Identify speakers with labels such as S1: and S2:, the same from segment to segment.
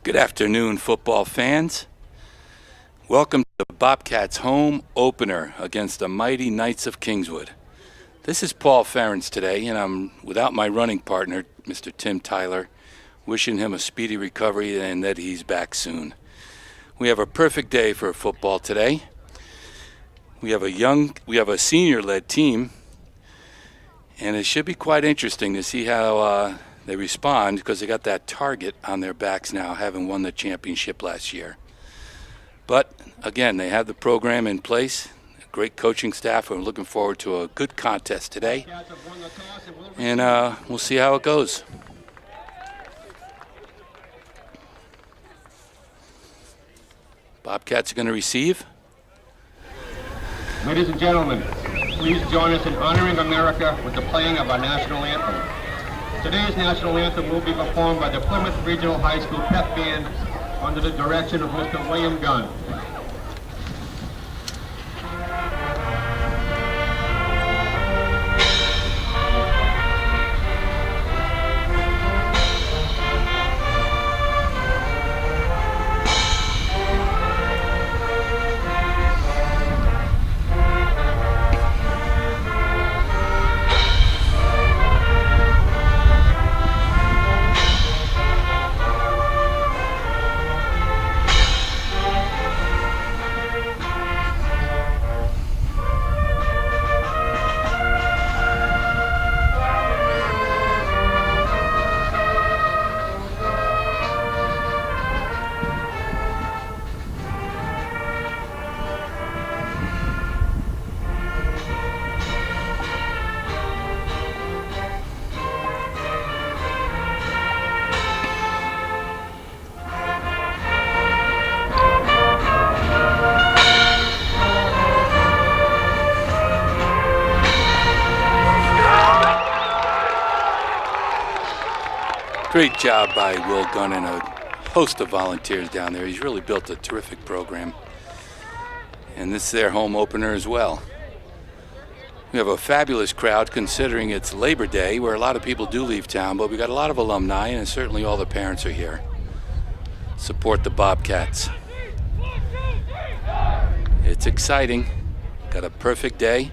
S1: Good afternoon, football fans. Welcome to the Bobcats' home opener against the mighty Knights of Kingswood. This is Paul Ferentz today, and I'm without my running partner, Mr. Tim Tyler, wishing him a speedy recovery and that he's back soon. We have a perfect day for football today. We have a senior-led team, and it should be quite interesting to see how they respond, because they got that target on their backs now, having won the championship last year. But again, they have the program in place, a great coaching staff. We're looking forward to a good contest today, and we'll see how it goes. Bobcats are going to receive.
S2: Ladies and gentlemen, please join us in honoring America with the playing of our national anthem. Today's national anthem will be performed by the Plymouth Regional High School Pep Band under the direction of Mr. William Gunn.
S1: Great job by Will Gunn and a host of volunteers down there. He's really built a terrific program. And this is their home opener as well. We have a fabulous crowd considering it's Labor Day, where a lot of people do leave town, but we got a lot of alumni, and certainly all the parents are here. Support the Bobcats. It's exciting. Got a perfect day.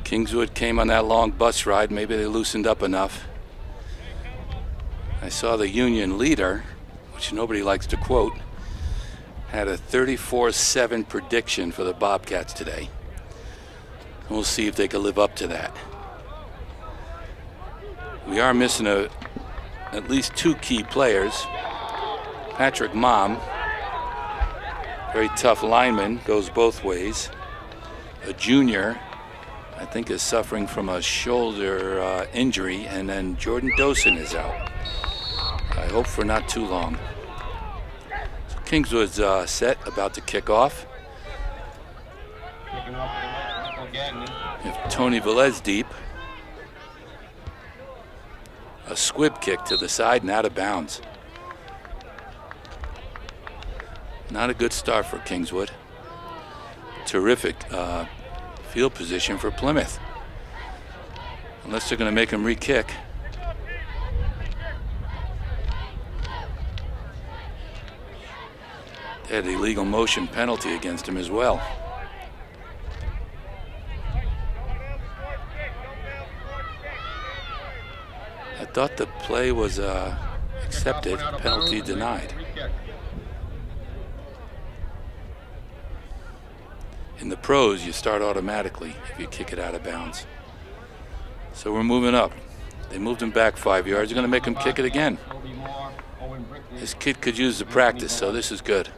S1: Kingswood came on that long bus ride. Maybe they loosened up enough. I saw the union leader, which nobody likes to quote, had a 34-7 prediction for the Bobcats today. We'll see if they can live up to that. We are missing at least two key players. Patrick Mom, very tough lineman, goes both ways. A junior, I think, is suffering from a shoulder injury, and then Jordan Dosen is out. I hope for not too long. So Kingswood's set, about to kick off. If Tony Velez deep. A squib kick to the side and out of bounds. Not a good start for Kingswood. Terrific field position for Plymouth. Unless they're going to make him re-kick. They had an illegal motion penalty against him as well. I thought the play was accepted, penalty denied. In the pros, you start automatically if you kick it out of bounds. So we're moving up. They moved him back 5 yards. They're going to make him kick it again. This kid could use the practice, so this is good.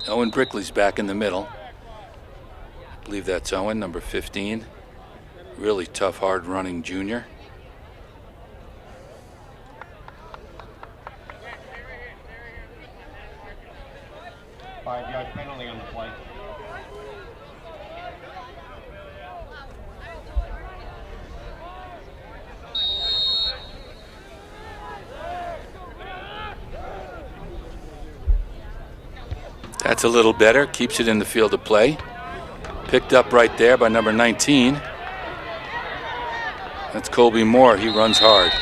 S1: Owen Brickley's back in the middle. I believe that's Owen, number 15. Really tough, hard-running junior.
S2: Five-yard penalty on the play.
S1: That's a little better, keeps it in the field of play. Picked up right there by number 19. That's Colby Moore. He runs hard.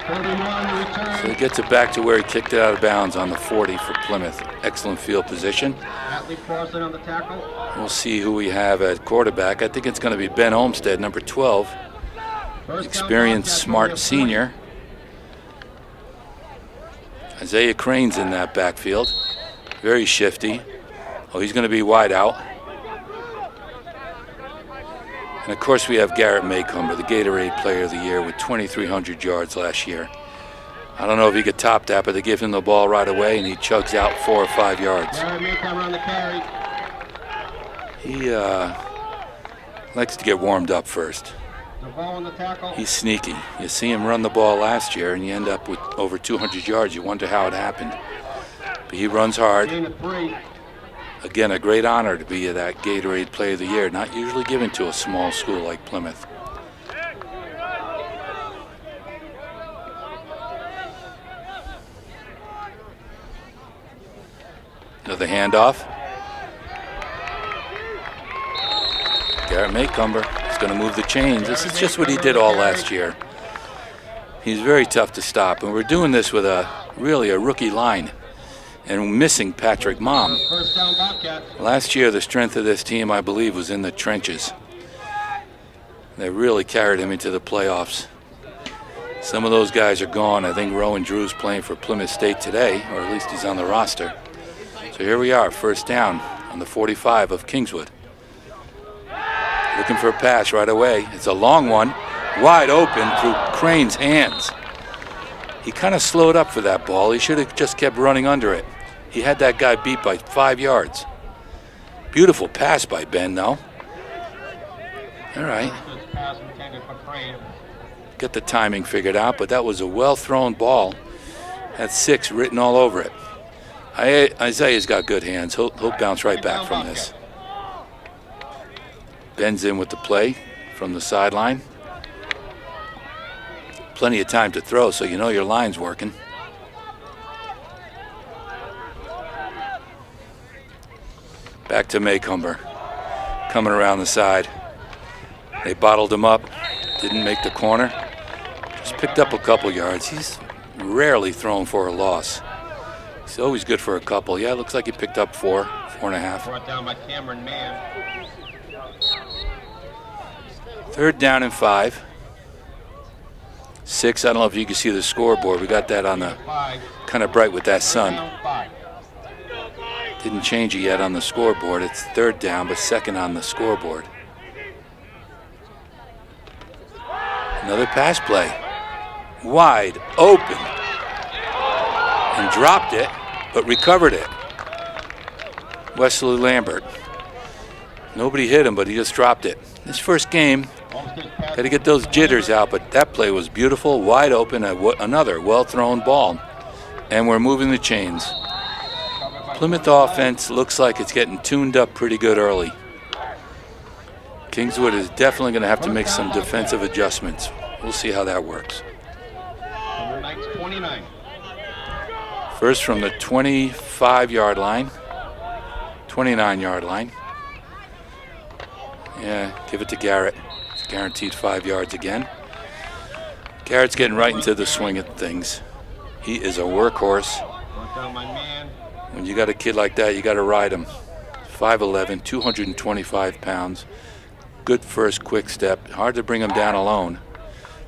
S2: Colby Moore on the return.
S1: So he gets it back to where he kicked it out of bounds on the 40 for Plymouth. Excellent field position.
S2: Atlee Crossan on the tackle.
S1: We'll see who we have at quarterback. I think it's going to be Ben Olmsted, number 12. Experienced, smart senior. Isaiah Crane's in that backfield. Very shifty. Oh, he's going to be wide out. And of course we have Garrett Maycomber, the Gatorade Player of the Year with 2,300 yards last year. I don't know if he could top that, but they give him the ball right away and he chugs out 4 or 5 yards.
S2: Garrett Maycomber on the carry.
S1: He likes to get warmed up first.
S2: The ball on the tackle.
S1: He's sneaky. You see him run the ball last year and you end up with over 200 yards. You wonder how it happened. But he runs hard.
S2: Gain of 3.
S1: Again, a great honor to be that Gatorade Player of the Year, not usually given to a small school like Plymouth. Another handoff. Garrett Maycomber is going to move the chains. This is just what he did all last year. He's very tough to stop, and we're doing this with really a rookie line. And missing Patrick Mom.
S2: First down, Bobcats.
S1: Last year, the strength of this team, I believe, was in the trenches. They really carried him into the playoffs. Some of those guys are gone. I think Rowan Drew's playing for Plymouth State today, or at least he's on the roster. So here we are, first down on the 45 of Kingswood. Looking for a pass right away. It's a long one, wide open through Crane's hands. He kind of slowed up for that ball. He should have just kept running under it. He had that guy beat by 5 yards. Beautiful pass by Ben, though. All right.
S2: Pass intended for Crane.
S1: Get the timing figured out, but that was a well-thrown ball. Had 6 written all over it. Isaiah's got good hands. He'll bounce right back from this. Ben's in with the play from the sideline. Plenty of time to throw, so you know your line's working. Back to Maycomber. Coming around the side. They bottled him up. Didn't make the corner. Just picked up a couple yards. He's rarely thrown for a loss. He's always good for a couple. Yeah, it looks like he picked up 4, 4.5.
S2: Brought down by Cameron Mann.
S1: Third down and 5. 6, I don't know if you can see the scoreboard. We got that on the kind of bright with that sun. Didn't change it yet on the scoreboard. It's third down, but second on the scoreboard. Another pass play. Wide open. And dropped it, but recovered it. Wesley Lambert. Nobody hit him, but he just dropped it. His first game. Got to get those jitters out, but that play was beautiful, wide open, another well-thrown ball. And we're moving the chains. Plymouth offense looks like it's getting tuned up pretty good early. Kingswood is definitely going to have to make some defensive adjustments. We'll see how that works.
S2: Number 29.
S1: First from the 25-yard line, 29-yard line. Yeah, give it to Garrett. It's guaranteed 5 yards again. Garrett's getting right into the swing of things. He is a workhorse. When you got a kid like that, you got to ride him. 5'11", 225 pounds. Good first quick step. Hard to bring him down alone.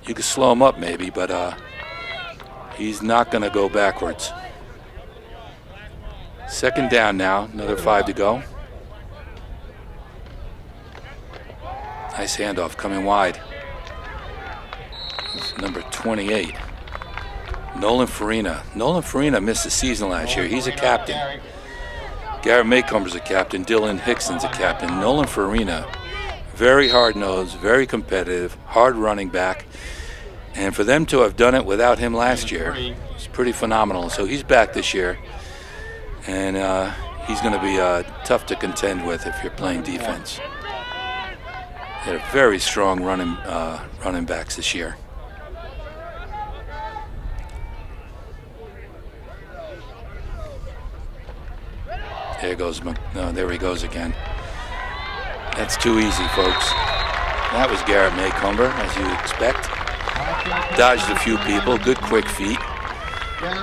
S1: You can slow him up maybe, but he's not going to go backwards. Second down now, another 5 to go. Nice handoff coming wide. That's number 28. Nolan Farina. Nolan Farina missed the season last year. He's a captain. Garrett Maycomber's a captain. Dylan Hickson's a captain. Nolan Farina, very hard-nosed, very competitive, hard running back. And for them to have done it without him last year is pretty phenomenal. So he's back this year. And he's going to be tough to contend with if you're playing defense. They're very strong running backs this year. There he goes again. That's too easy, folks. That was Garrett Maycomber, as you expect. Dodged a few people, good quick feet.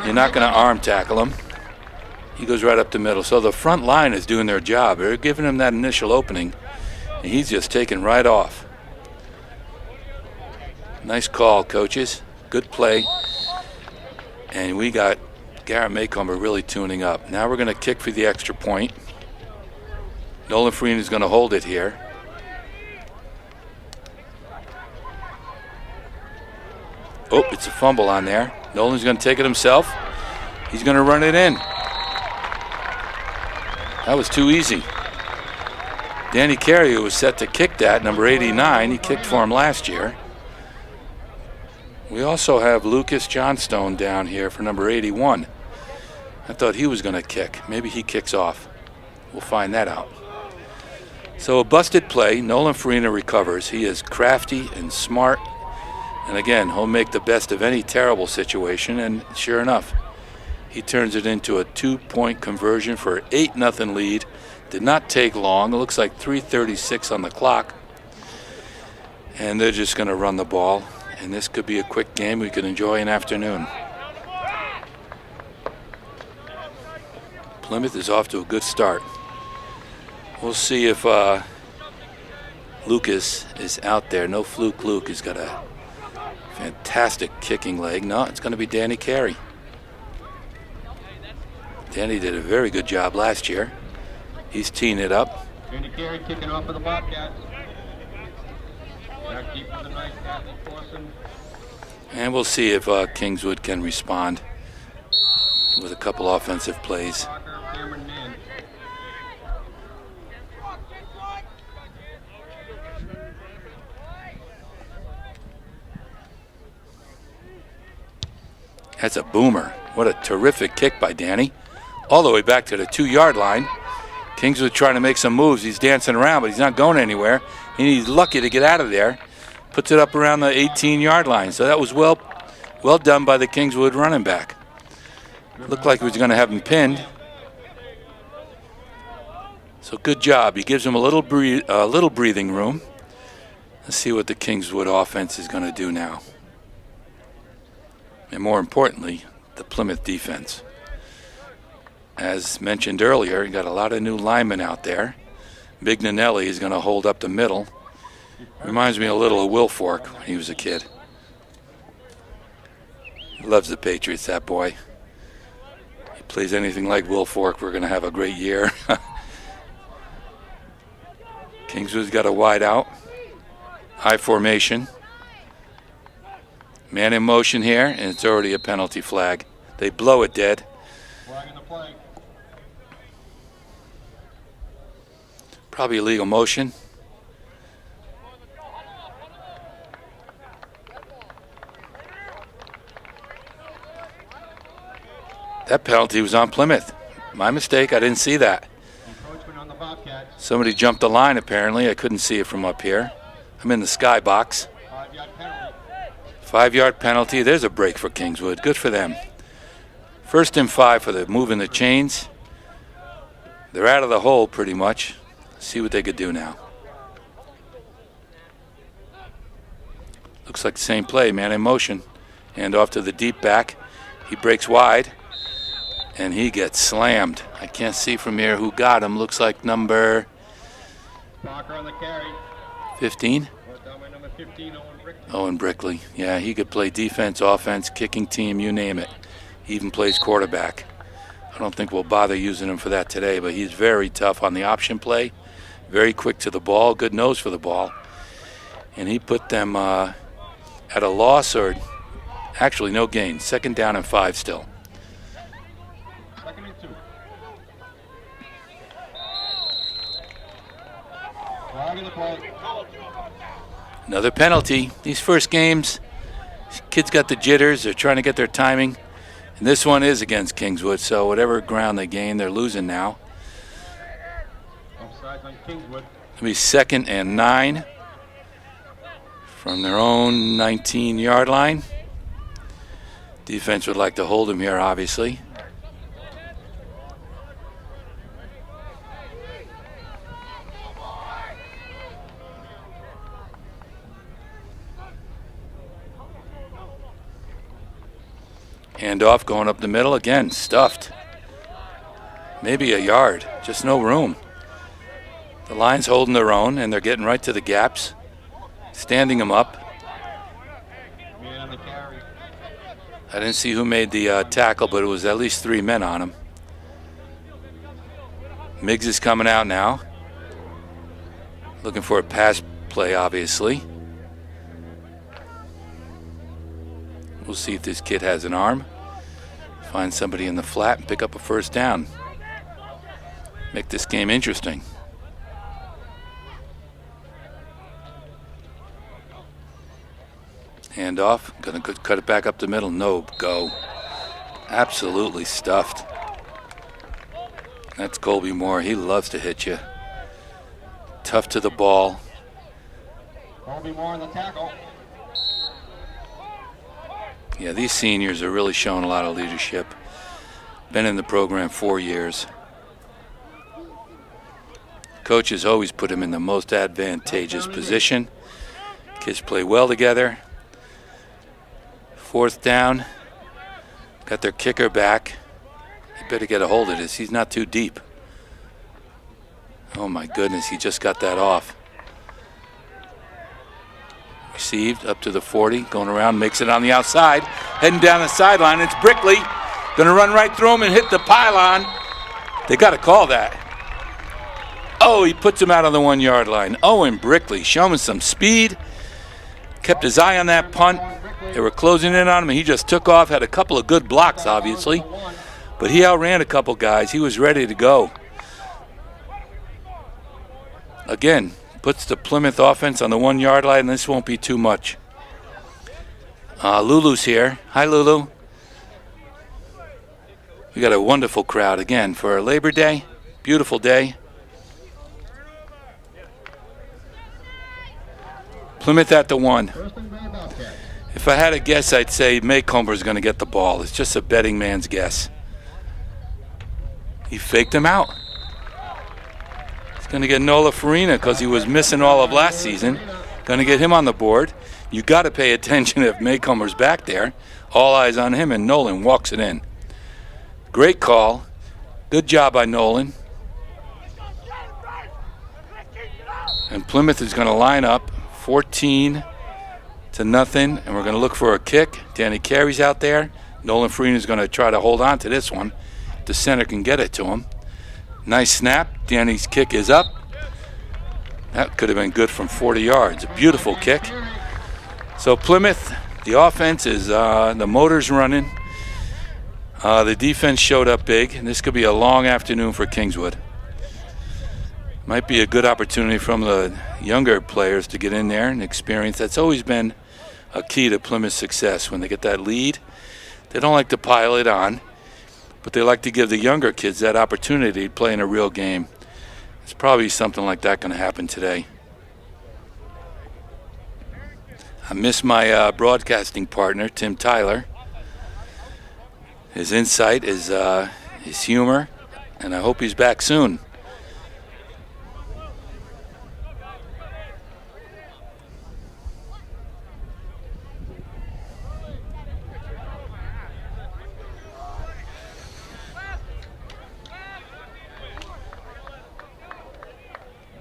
S1: You're not going to arm tackle him. He goes right up the middle. So the front line is doing their job. They're giving him that initial opening, and he's just taking right off. Nice call, coaches. Good play. And we got Garrett Maycomber really tuning up. Now we're going to kick for the extra point. Nolan Farina is going to hold it here. Oh, it's a fumble on there. Nolan's going to take it himself. He's going to run it in. That was too easy. Danny Carey, who was set to kick that, number 89, he kicked for him last year. We also have Lucas Johnstone down here for number 81. I thought he was going to kick. Maybe he kicks off. We'll find that out. So a busted play. Nolan Farina recovers. He is crafty and smart. And again, he'll make the best of any terrible situation. And sure enough, he turns it into a 2-point conversion for an 8-0 lead. Did not take long. It looks like 3:36 on the clock. And they're just going to run the ball. And this could be a quick game we could enjoy an afternoon. Plymouth is off to a good start. We'll see if Lucas is out there. No fluke Luke. He's got a fantastic kicking leg. No, it's going to be Danny Carey. Danny did a very good job last year. He's teeing it up.
S2: Danny Carey kicking off for the Bobcats. Back deep for the nice athlete Corson.
S1: And we'll see if Kingswood can respond with a couple offensive plays. That's a boomer. What a terrific kick by Danny. All the way back to the 2-yard line. Kingswood trying to make some moves. He's dancing around, but he's not going anywhere. And he's lucky to get out of there. Puts it up around the 18-yard line. So that was well done by the Kingswood running back. Looked like he was going to have him pinned. So good job. He gives him a little breathing room. Let's see what the Kingswood offense is going to do now. And more importantly, the Plymouth defense. As mentioned earlier, you got a lot of new linemen out there. Big Nanelli is going to hold up the middle. Reminds me a little of Will Fork when he was a kid. He loves the Patriots, that boy. He plays anything like Will Fork, we're going to have a great year. Kingswood's got a wide out. High formation. Man in motion here, and it's already a penalty flag. They blow it dead.
S2: Flag in the play.
S1: Probably illegal motion. That penalty was on Plymouth. My mistake, I didn't see that.
S2: Encroachment on the Bobcats.
S1: Somebody jumped the line apparently. I couldn't see it from up here. I'm in the sky box.
S2: 5-yard penalty.
S1: 5-yard penalty. There's a break for Kingswood. Good for them. 1st and 5 for the moving the chains. They're out of the hole pretty much. See what they could do now. Looks like the same play, man in motion. Hand off to the deep back. He breaks wide. And he gets slammed. I can't see from here who got him. Looks like number
S2: Parker on the carry.
S1: 15.
S2: Number 15, Owen Brickley.
S1: Owen Brickley. Yeah, he could play defense, offense, kicking team, you name it. He even plays quarterback. I don't think we'll bother using him for that today, but he's very tough on the option play. Very quick to the ball, good nose for the ball. And he put them at a loss, or actually no gain. 2nd down and 5 still.
S2: 2nd and 2. Flag in the play.
S1: Another penalty. These first games, kids got the jitters. They're trying to get their timing. And this one is against Kingswood, so whatever ground they gain, they're losing now.
S2: Offsides on Kingswood.
S1: It'll be 2nd and 9 from their own 19-yard line. Defense would like to hold him here, obviously. Hand off, going up the middle again, stuffed. Maybe a yard, just no room. The line's holding their own, and they're getting right to the gaps, standing them up. I didn't see who made the tackle, but it was at least 3 men on him. Miggs is coming out now. Looking for a pass play, obviously. We'll see if this kid has an arm. Find somebody in the flat and pick up a first down. Make this game interesting. Hand off. Gonna cut it back up the middle. No, go. Absolutely stuffed. That's Colby Moore. He loves to hit you. Tough to the ball.
S2: Colby Moore in the tackle.
S1: Yeah, these seniors are really showing a lot of leadership. Been in the program 4 years. Coaches always put him in the most advantageous position. Kids play well together. 4th down. Got their kicker back. He better get a hold of this. He's not too deep. Oh my goodness, he just got that off. Received up to the 40, going around, makes it on the outside. Heading down the sideline, it's Brickley. Gonna run right through him and hit the pylon. They gotta call that. Oh, he puts him out on the 1 yard line. Owen Brickley showing some speed. Kept his eye on that punt. They were closing in on him, and he just took off. Had a couple of good blocks, obviously. But he outran a couple guys. He was ready to go. Again, puts the Plymouth offense on the 1 yard line, and this won't be too much. Lulu's here. Hi, Lulu. We got a wonderful crowd again for Labor Day. Beautiful day. Plymouth at the 1. If I had a guess, I'd say Maycomber's going to get the ball. It's just a betting man's guess. He faked him out. He's going to get Nola Farina because he was missing all of last season. Going to get him on the board. You got to pay attention if Maycomber's back there. All eyes on him, and Nolan walks it in. Great call. Good job by Nolan. And Plymouth is going to line up 14-0, and we're going to look for a kick. Danny Carey's out there. Nolan Farina is going to try to hold on to this one. The center can get it to him. Nice snap. Danny's kick is up. That could have been good from 40 yards. A beautiful kick. So Plymouth, the offense is, the motor's running. The defense showed up big, and this could be a long afternoon for Kingswood. Might be a good opportunity from the younger players to get in there and experience. That's always been a key to Plymouth's success. When they get that lead, they don't like to pile it on, but they like to give the younger kids that opportunity to play in a real game. It's probably something like that going to happen today. I miss my broadcasting partner, Tim Tyler. His insight, his humor, and I hope he's back soon.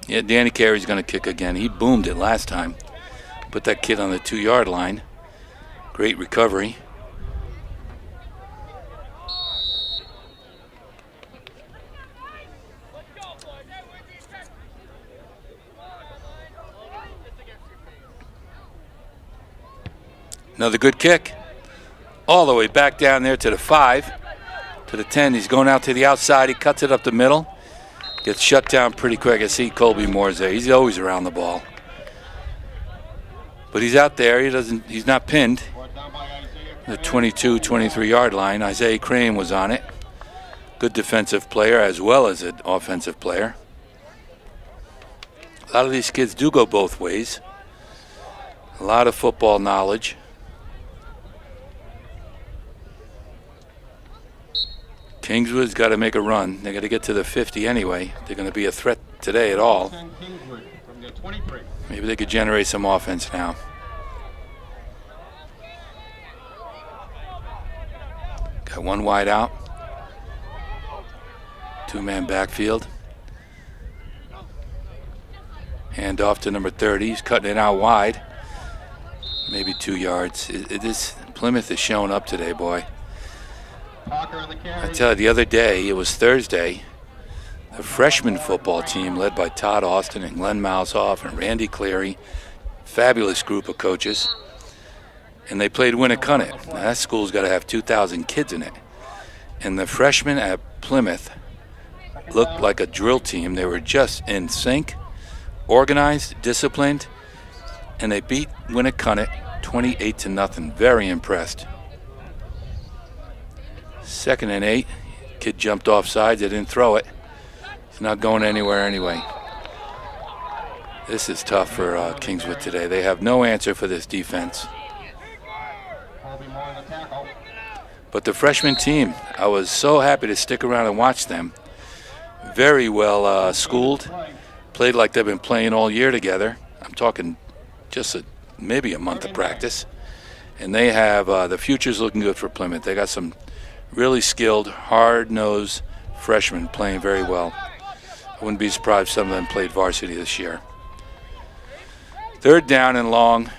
S1: Yeah, Danny Carey's going to kick again. He boomed it last time. Put that kid on the 2 yard line. Great recovery. Another good kick. All the way back down there to the 5, to the 10. He's going out to the outside. He cuts it up the middle. Gets shut down pretty quick. I see Colby Moore's there. He's always around the ball. But he's out there. He's not pinned. The 22, 23 yard line. Isaiah Crane was on it. Good defensive player as well as an offensive player. A lot of these kids do go both ways. A lot of football knowledge. Kingswood's got to make a run. They got to get to the 50 anyway. They're going to be a threat today at all. Maybe they could generate some offense now. Got one wide out. Two-man backfield. Hand off to number 30. He's cutting it out wide. Maybe 2 yards. Plymouth is showing up today, boy. I tell you, the other day, it was Thursday, the freshman football team led by Todd Austin and Glenn Mousehoff and Randy Cleary, fabulous group of coaches, and they played Winnicunnet. Now, that school's got to have 2,000 kids in it. And the freshmen at Plymouth looked like a drill team. They were just in sync, organized, disciplined, and they beat Winnicunnet 28-0. Very impressed. 2nd and 8. Kid jumped off sides. They didn't throw it. He's not going anywhere anyway. This is tough for Kingswood today. They have no answer for this defense. But the freshman team, I was so happy to stick around and watch them. Very well schooled. Played like they've been playing all year together. I'm talking just maybe a month of practice. And they have the future's looking good for Plymouth. They got some really skilled, hard-nosed freshmen playing very well. I wouldn't be surprised if some of them played varsity this year. 3rd down and long.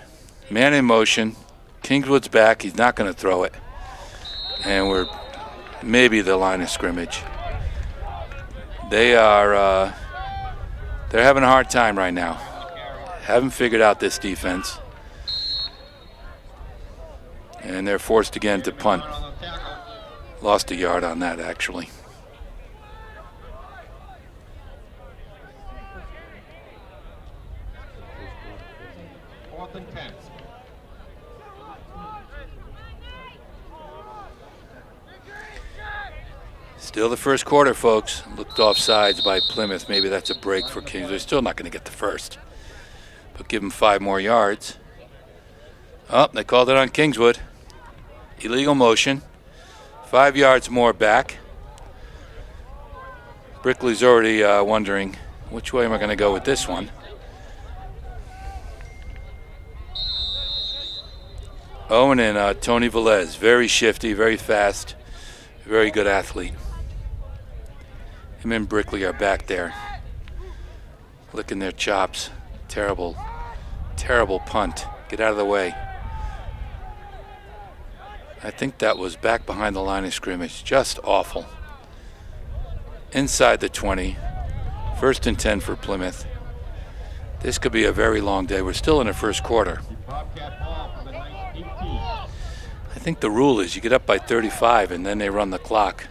S1: Man in motion. Kingswood's back. He's not going to throw it. And we're maybe the line of scrimmage. They are they're having a hard time right now. Haven't figured out this defense. And they're forced again to punt. Lost a yard on that, actually. Still the first quarter, folks. Looked off sides by Plymouth. Maybe that's a break for Kings. They're still not going to get the first. But give them 5 more yards. Oh, they called it on Kingswood. Illegal motion. 5 yards more back. Brickley's already wondering, which way am I going to go with this one? Owen and Tony Velez, very shifty, very fast, very good athlete. Him and Brickley are back there, licking their chops. Terrible, terrible punt. Get out of the way. I think that was back behind the line of scrimmage. Just awful. Inside the 20. 1st and 10 for Plymouth. This could be a very long day. We're still in the first quarter. I think the rule is you get up by 35 and then they run the clock.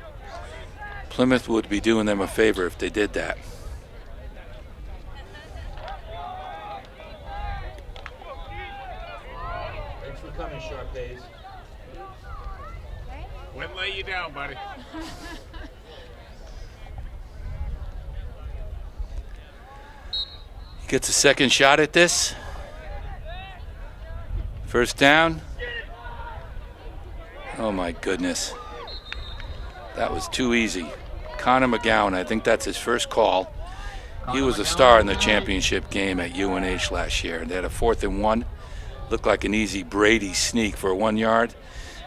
S1: Plymouth would be doing them a favor if they did that.
S3: Thanks for coming, Sharp Days.
S4: Wouldn't lay you down, buddy.
S1: Gets a second shot at this. 1st down. Oh my goodness. That was too easy. Connor McGowan, I think that's his first call. He was a star in the championship game at UNH last year. They had a 4th and 1. Looked like an easy Brady sneak for 1 yard.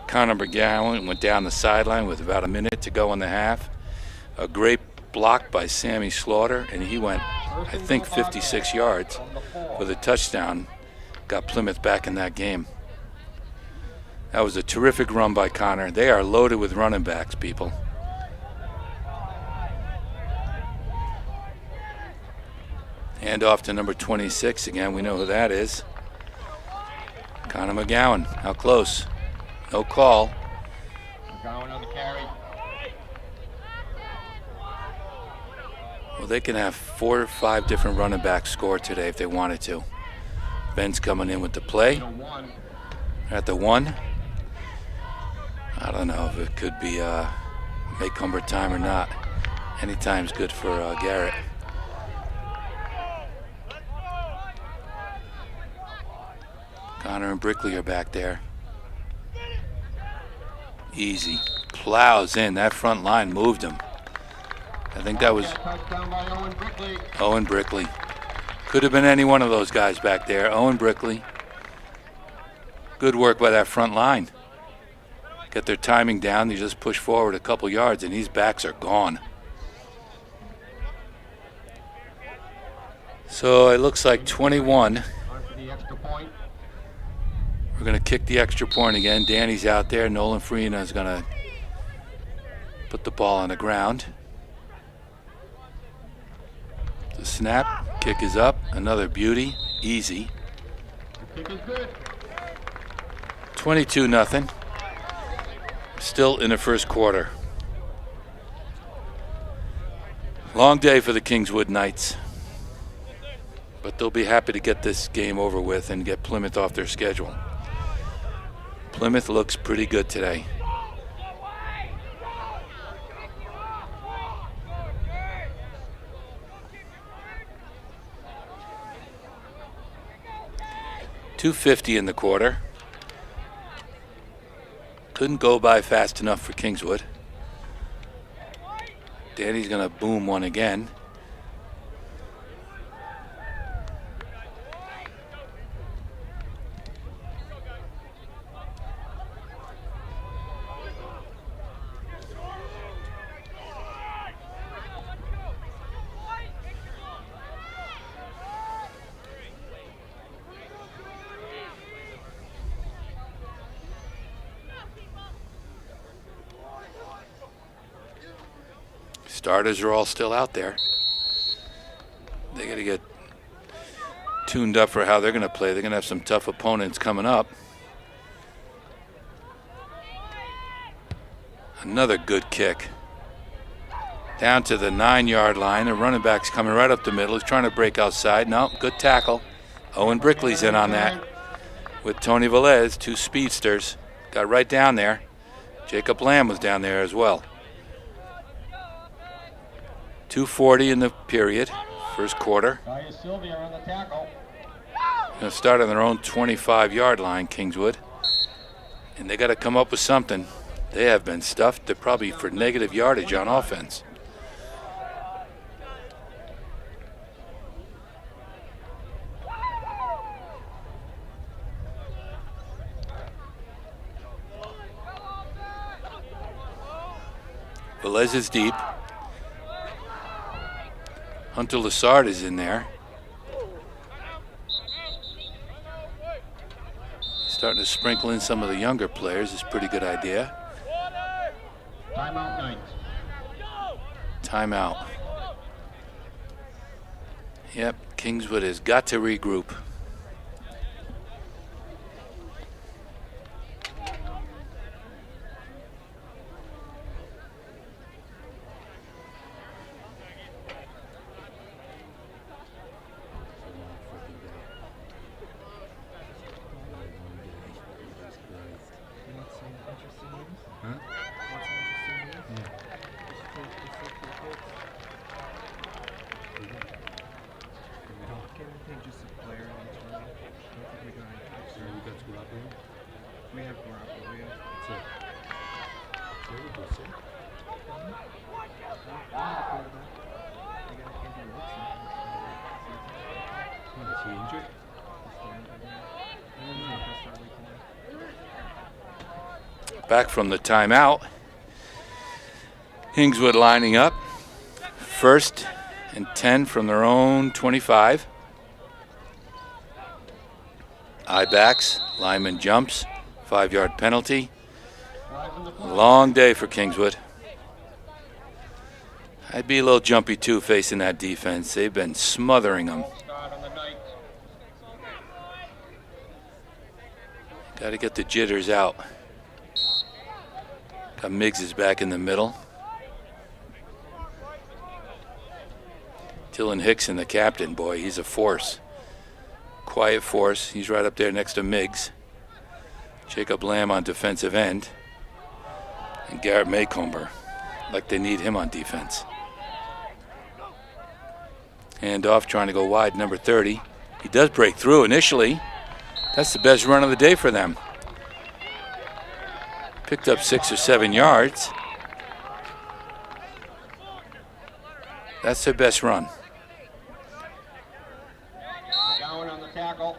S1: Connor McGowan went down the sideline with about a minute to go in the half. A great block by Sammy Slaughter, and he went, I think, 56 yards for the touchdown. Got Plymouth back in that game. That was a terrific run by Connor. They are loaded with running backs, people. Hand off to number 26. Again, we know who that is. Connor McGowan. How close? No call.
S2: McGowan on the carry.
S1: Well, they can have 4 or 5 different running backs score today if they wanted to. Ben's coming in with the play. At the 1. I don't know if it could be Maycumber time or not. Any time's good for Garrett. Connor and Brickley are back there. Easy. Plows in. That front line moved him. I think that was Owen Brickley. Could have been any one of those guys back there. Owen Brickley. Good work by that front line. get their timing down. They just push forward a couple yards, and these backs are gone. So it looks like 21.
S2: On for the extra point.
S1: We're going to kick the extra point again. Danny's out there. Nolan Farina is going to put the ball on the ground. The snap, kick is up. Another beauty, easy.
S2: The kick is good.
S1: 22-0. Still in the first quarter. Long day for the Kingswood Knights. But they'll be happy to get this game over with and get Plymouth off their schedule. Plymouth looks pretty good today. .250 in the quarter. Couldn't go by fast enough for Kingswood. Danny's going to boom one again. Starters are all still out there. They got to get tuned up for how they're going to play. They're going to have some tough opponents coming up. Another good kick. Down to the 9-yard line. The running back's coming right up the middle. He's trying to break outside. No, good tackle. Owen Brickley's in on that with Tony Velez, two speedsters. Got right down there. Jacob Lamb was down there as well. 2:40 in the period, first quarter.
S2: Sylvia on the tackle.
S1: Going to start on their own 25-yard line, Kingswood. And they got to come up with something. They have been stuffed. They're probably for negative yardage on offense. Velez is deep. Hunter Lassard is in there. Starting to sprinkle in some of the younger players is a pretty good idea.
S2: Timeout Knights.
S1: Timeout. Yep, Kingswood has got to regroup. Back from the timeout. Kingswood lining up. 1st and 10 from their own 25. Eye backs, lineman jumps, 5-yard penalty. Long day for Kingswood. I'd be a little jumpy too facing that defense. They've been smothering them. Got to get the jitters out. Miggs is back in the middle. Dylan Hickson, the captain, boy, he's a force. Quiet force. He's right up there next to Miggs. Jacob Lamb on defensive end. And Garrett Maycomber, like they need him on defense. Hand off, trying to go wide, number 30. He does break through initially. That's the best run of the day for them. Picked up 6 or 7 yards. That's their best run.
S2: Down on the tackle.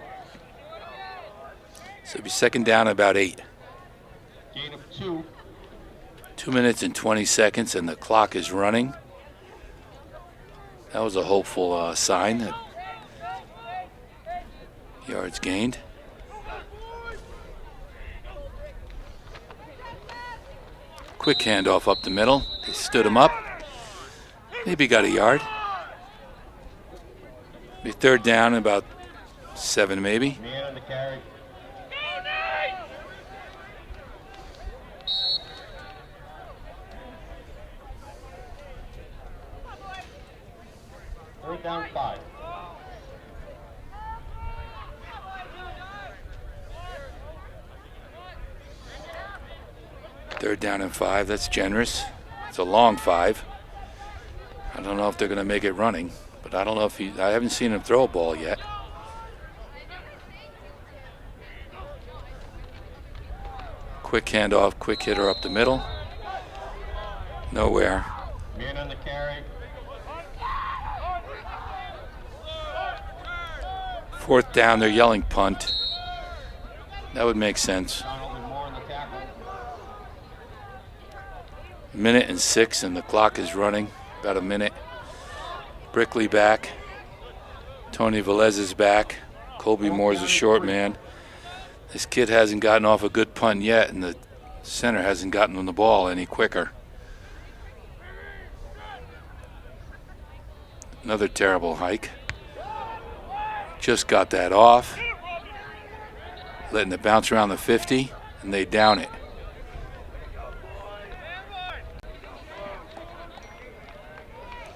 S1: So it'll be second down about 8.
S2: Gain of 2.
S1: 2 minutes and 20 seconds, and the clock is running. That was a hopeful sign that yards gained. Quick handoff up the middle. They stood him up. Maybe got a yard. Be third down, about 7 maybe.
S2: Man on the carry. Third down 5.
S1: Third down and 5. That's generous. It's a long 5. I don't know if they're going to make it running, but I don't know if I haven't seen him throw a ball yet. Quick handoff, quick hitter up the middle. Nowhere.
S2: Man on the carry.
S1: Fourth down, they're yelling punt. That would make sense.
S2: Donald and Moore on the tackle.
S1: Minute and 6, and the clock is running. About a minute. Brickley back. Tony Velez is back. Colby Moore's a short man. This kid hasn't gotten off a good punt yet, and the center hasn't gotten on the ball any quicker. Another terrible hike. Just got that off. Letting it bounce around the 50, and they down it.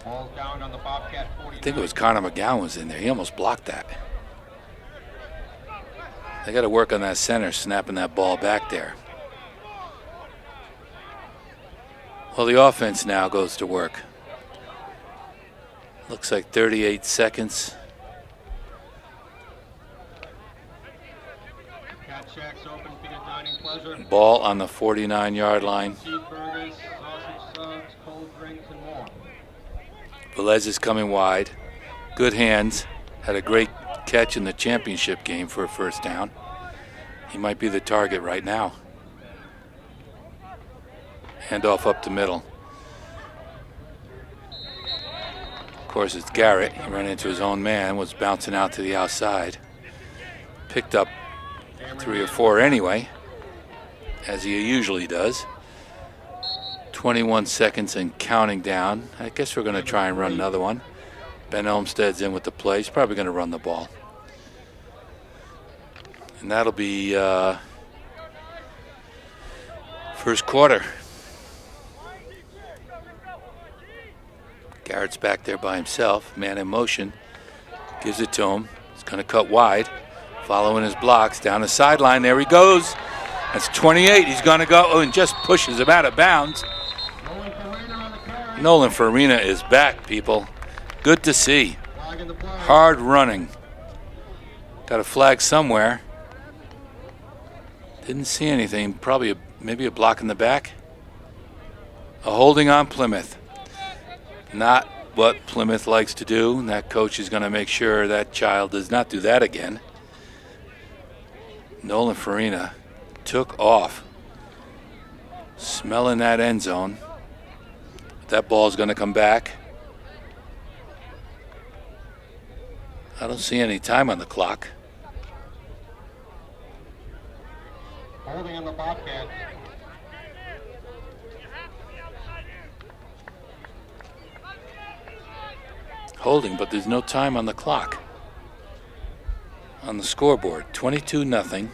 S2: Ball's down on the Bobcat 40.
S1: I think it was Connor McGowan was in there. He almost blocked that. They got to work on that center, snapping that ball back there. Well, the offense now goes to work. Looks like 38 seconds.
S2: Cat Shack's open, Peanut Dining Pleasure.
S1: Ball on the 49-yard line.
S2: Cheeseburgers, sausage subs, cold drinks, and more.
S1: Velez is coming wide. Good hands. Had a great catch in the championship game for a first down. He might be the target right now. Handoff up the middle. Of course, it's Garrett. He ran into his own man, was bouncing out to the outside. Picked up 3 or 4 anyway, as he usually does. 21 seconds and counting down. I guess we're going to try and run another one. Ben Olmstead's in with the play. He's probably going to run the ball. And that'll be first quarter. Garrett's back there by himself. Man in motion. Gives it to him. He's going to cut wide. Following his blocks. Down the sideline. There he goes. That's 28. He's going to go and just pushes him out of bounds. Nolan Farina is back, people. Good to see. Hard running. Got a flag somewhere. Didn't see anything. Probably maybe a block in the back. A holding on Plymouth. Not what Plymouth likes to do. And that coach is going to make sure that child does not do that again. Nolan Farina took off. Smelling that end zone. That ball's going to come back. I don't see any time on the clock.
S2: Holding on the Bobcat.
S1: Holding, but there's no time on the clock. On the scoreboard, 22-0.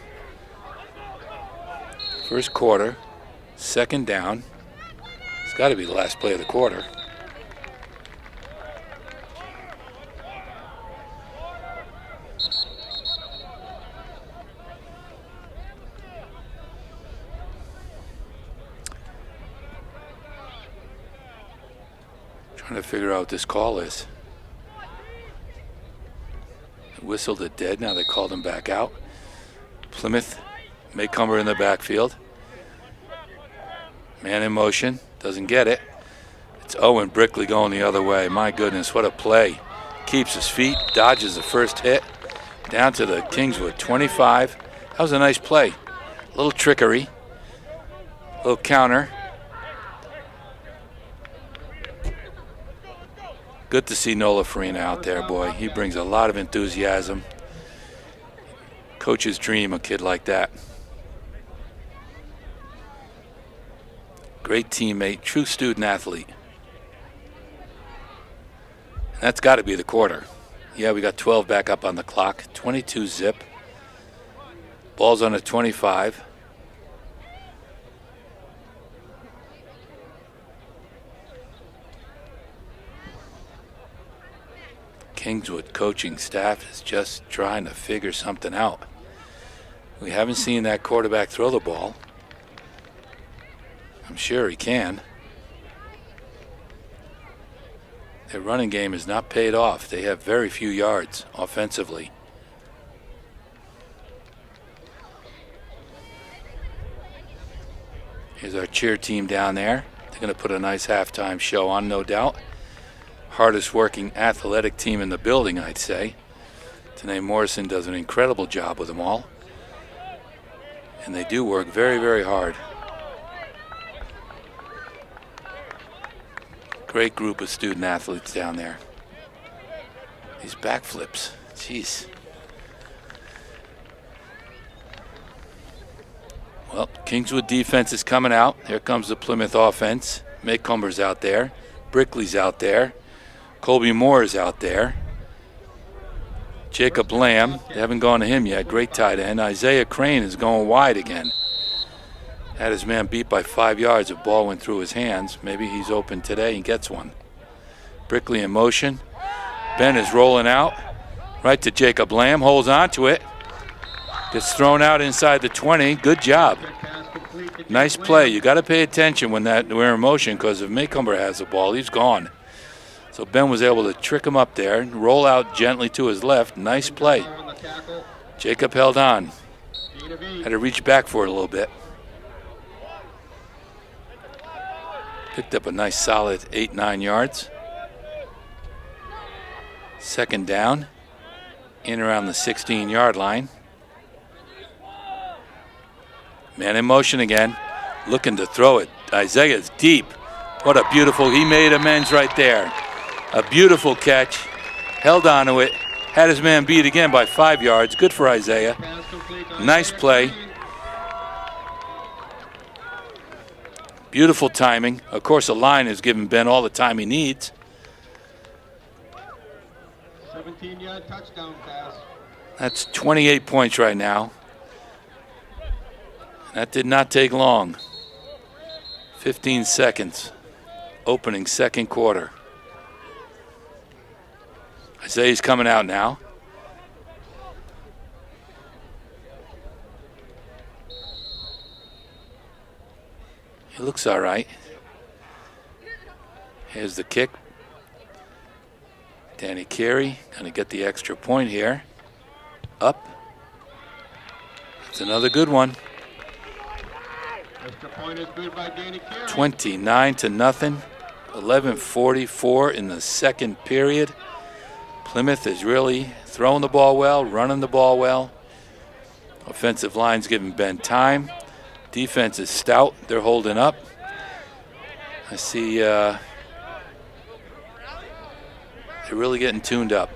S1: First quarter, second down. It's got to be the last play of the quarter. Trying to figure out what this call is. They whistled it dead. Now they called him back out. Plymouth may come in the backfield. Man in motion. Doesn't get it. It's Owen Brickley going the other way. My goodness, what a play. Keeps his feet, dodges the first hit. Down to the Kingswood 25. That was a nice play. A little trickery. A little counter. Good to see Nola Farina out there, boy. He brings a lot of enthusiasm. Coach's dream, a kid like that. Great teammate, true student athlete. And that's got to be the quarter. Yeah, we got 12 back up on the clock. 22 zip. Ball's on a 25. Kingswood coaching staff is just trying to figure something out. We haven't seen that quarterback throw the ball. I'm sure he can. Their running game has not paid off. They have very few yards offensively. Here's our cheer team down there. They're going to put a nice halftime show on, no doubt. Hardest working athletic team in the building, I'd say. Tanae Morrison does an incredible job with them all. And they do work very, very hard. Great group of student athletes down there. These backflips, jeez. Well, Kingswood defense is coming out. Here comes the Plymouth offense. Maycomber's out there. Brickley's out there. Colby Moore is out there. Jacob Lamb, they haven't gone to him yet. Great tight end. Isaiah Crane is going wide again. Had his man beat by 5 yards. The ball went through his hands. Maybe he's open today and gets one. Brickley in motion. Ben is rolling out. Right to Jacob Lamb. Holds on to it. Gets thrown out inside the 20. Good job. Nice play. You got to pay attention when we're in motion, because if Maycomber has the ball, he's gone. So Ben was able to trick him up there and roll out gently to his left. Nice play. Jacob held on. Had to reach back for it a little bit. Picked up a nice solid 8-9 yards. Second down. In around the 16-yard line. Man in motion again. Looking to throw it. Isaiah's deep. What a beautiful, he made amends right there. A beautiful catch. Held on to it. Had his man beat again by 5 yards. Good for Isaiah. Nice play. Beautiful timing. Of course, the line has given Ben all the time he needs.
S2: 17-yard touchdown pass.
S1: That's 28 points right now. That did not take long. 15 seconds. Opening second quarter. Isaiah's coming out now. He looks all right. Here's the kick. Danny Carey going to get the extra point here. Up. That's another good one.
S2: Extra point is good by Danny Carey.
S1: 29-0. 11:44 in the second period. Plymouth is really throwing the ball well, running the ball well. Offensive line's giving Ben time. Defense is stout. They're holding up. I see they're really getting tuned up.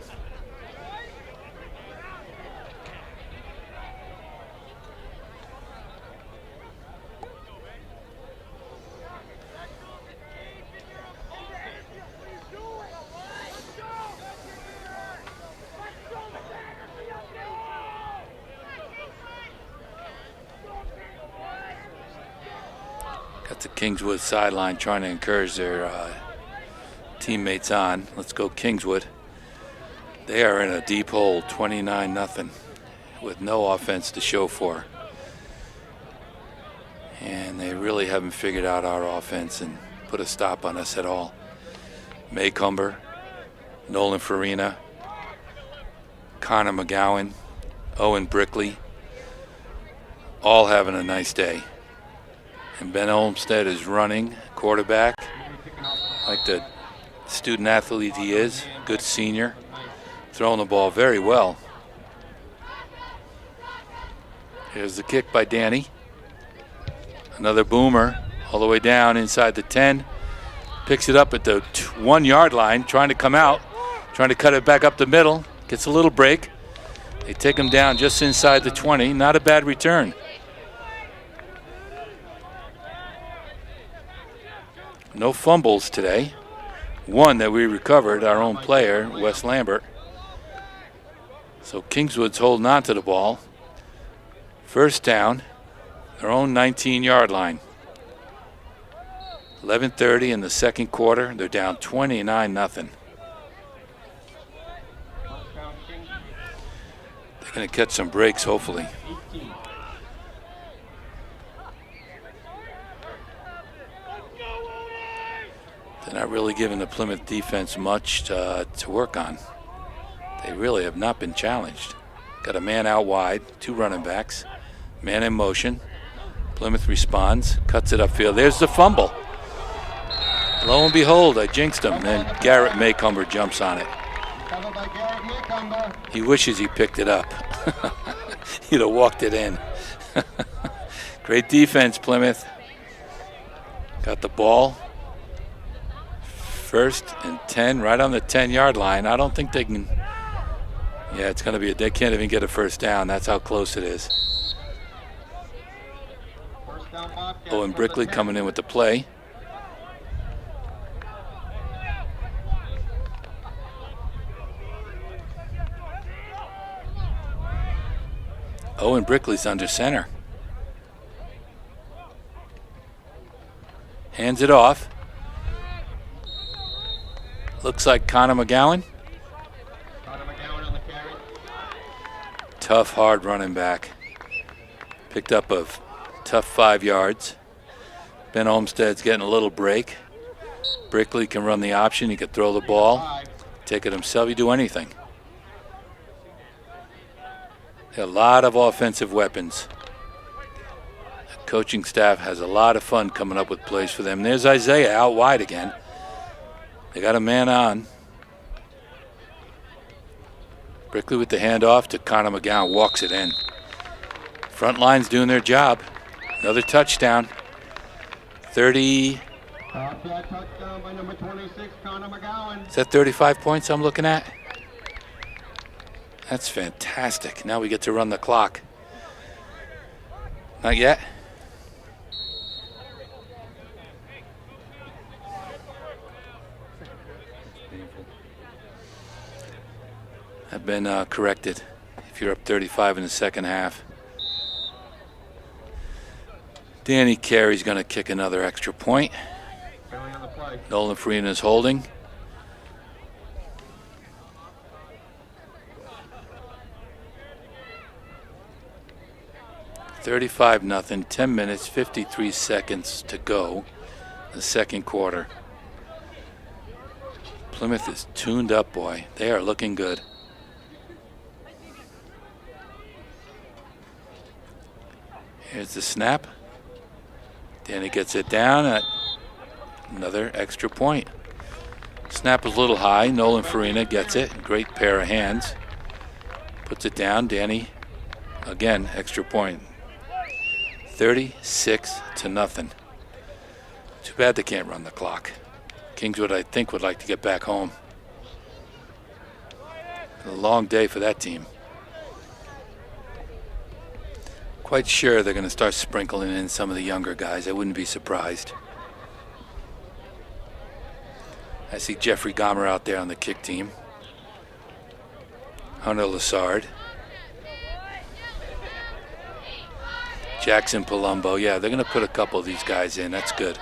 S1: Got the Kingswood sideline trying to encourage their teammates on. Let's go Kingswood. They are in a deep hole, 29-0, with no offense to show for. And they really haven't figured out our offense and put a stop on us at all. Maycomber, Nolan Farina, Connor McGowan, Owen Brickley, all having a nice day. And Ben Olmsted is running quarterback, like the student athlete he is, good senior, throwing the ball very well. Here's the kick by Danny. Another boomer all the way down inside the 10. Picks it up at the 1 yard line, trying to come out, trying to cut it back up the middle. Gets a little break. They take him down just inside the 20. Not a bad return. No fumbles today. One that we recovered, our own player, Wes Lambert. So Kingswood's holding on to the ball. First down, their own 19-yard line. 11:30 in the second quarter. They're down 29-0. They're going to catch some breaks, hopefully. They're not really giving the Plymouth defense much to work on. They really have not been challenged. Got a man out wide, 2 running backs, man in motion. Plymouth responds, cuts it upfield. There's the fumble. Lo and behold, I jinxed him. Then Garrett Maycomber jumps on it. He wishes he picked it up. He'd have walked it in. Great defense, Plymouth. Got the ball. 1st and 10, right on the 10-yard line. I don't think they can. Yeah, it's going to be they can't even get a first down. That's how close it is. Owen Brickley coming in with the play. Owen Brickley's under center. Hands it off. Looks like Connor McGowan.
S2: On the carry.
S1: Tough, hard running back. Picked up a tough 5 yards. Ben Olmstead's getting a little break. Brickley can run the option. He could throw the ball, take it himself. He do anything. A lot of offensive weapons. The coaching staff has a lot of fun coming up with plays for them. There's Isaiah out wide again. They got a man on. Brickley with the handoff to Connor McGowan, walks it in. Front line's doing their job. Another touchdown. 30.
S2: Touchdown by number 26, Connor McGowan.
S1: Is that 35 points I'm looking at? That's fantastic. Now we get to run the clock. Not yet. I've been corrected if you're up 35 in the second half. Danny Carey's going to kick another extra point. Nolan Farina's holding. $35-0, 10 minutes, 53 seconds to go, the second quarter. Plymouth is tuned up, boy. They are looking good. Here's the snap. Danny gets it down at another extra point. Snap is a little high. Nolan Farina gets it. Great pair of hands. Puts it down. Danny, again, extra point. 36-0. Too bad they can't run the clock. Kingswood, I think, would like to get back home. A long day for that team. Quite sure they're going to start sprinkling in some of the younger guys. I wouldn't be surprised. I see Jeffrey Gomer out there on the kick team. Hunter Lassard. Jackson Palumbo. Yeah, they're going to put a couple of these guys in. That's good.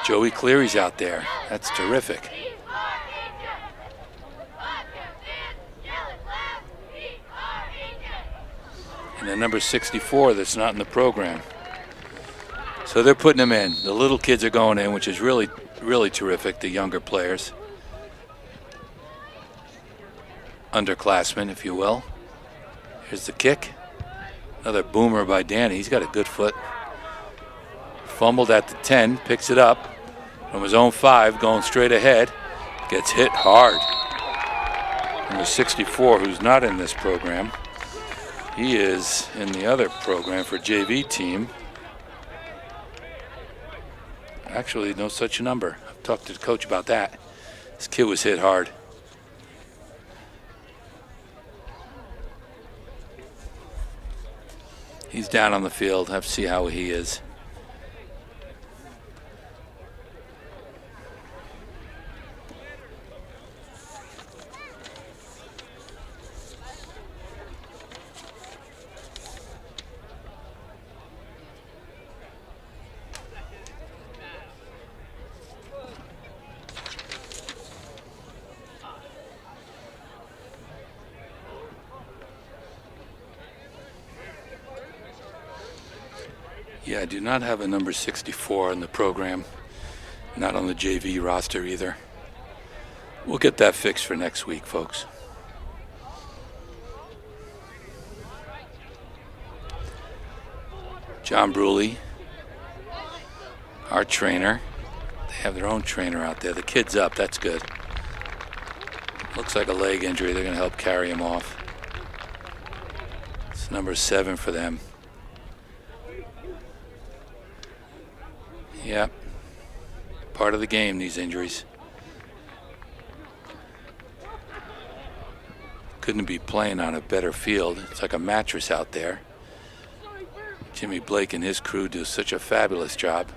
S1: Joey Cleary's out there. That's terrific. And then number 64 that's not in the program. So they're putting them in. The little kids are going in, which is really, really terrific, the younger players. Underclassmen, if you will. Here's the kick. Another boomer by Danny. He's got a good foot. Fumbled at the 10, picks it up from his own 5, going straight ahead. Gets hit hard. Number 64, who's not in this program. He is in the other program for JV team. Actually, no such number. I've talked to the coach about that. This kid was hit hard. He's down on the field. Have to see how he is. Yeah, I do not have a number 64 in the program. Not on the JV roster either. We'll get that fixed for next week, folks. John Bruley, our trainer. They have their own trainer out there. The kid's up. That's good. Looks like a leg injury. They're going to help carry him off. It's number 7 for them. Yep. Part of the game, these injuries. Couldn't be playing on a better field. It's like a mattress out there. Jimmy Blake and his crew do such a fabulous job.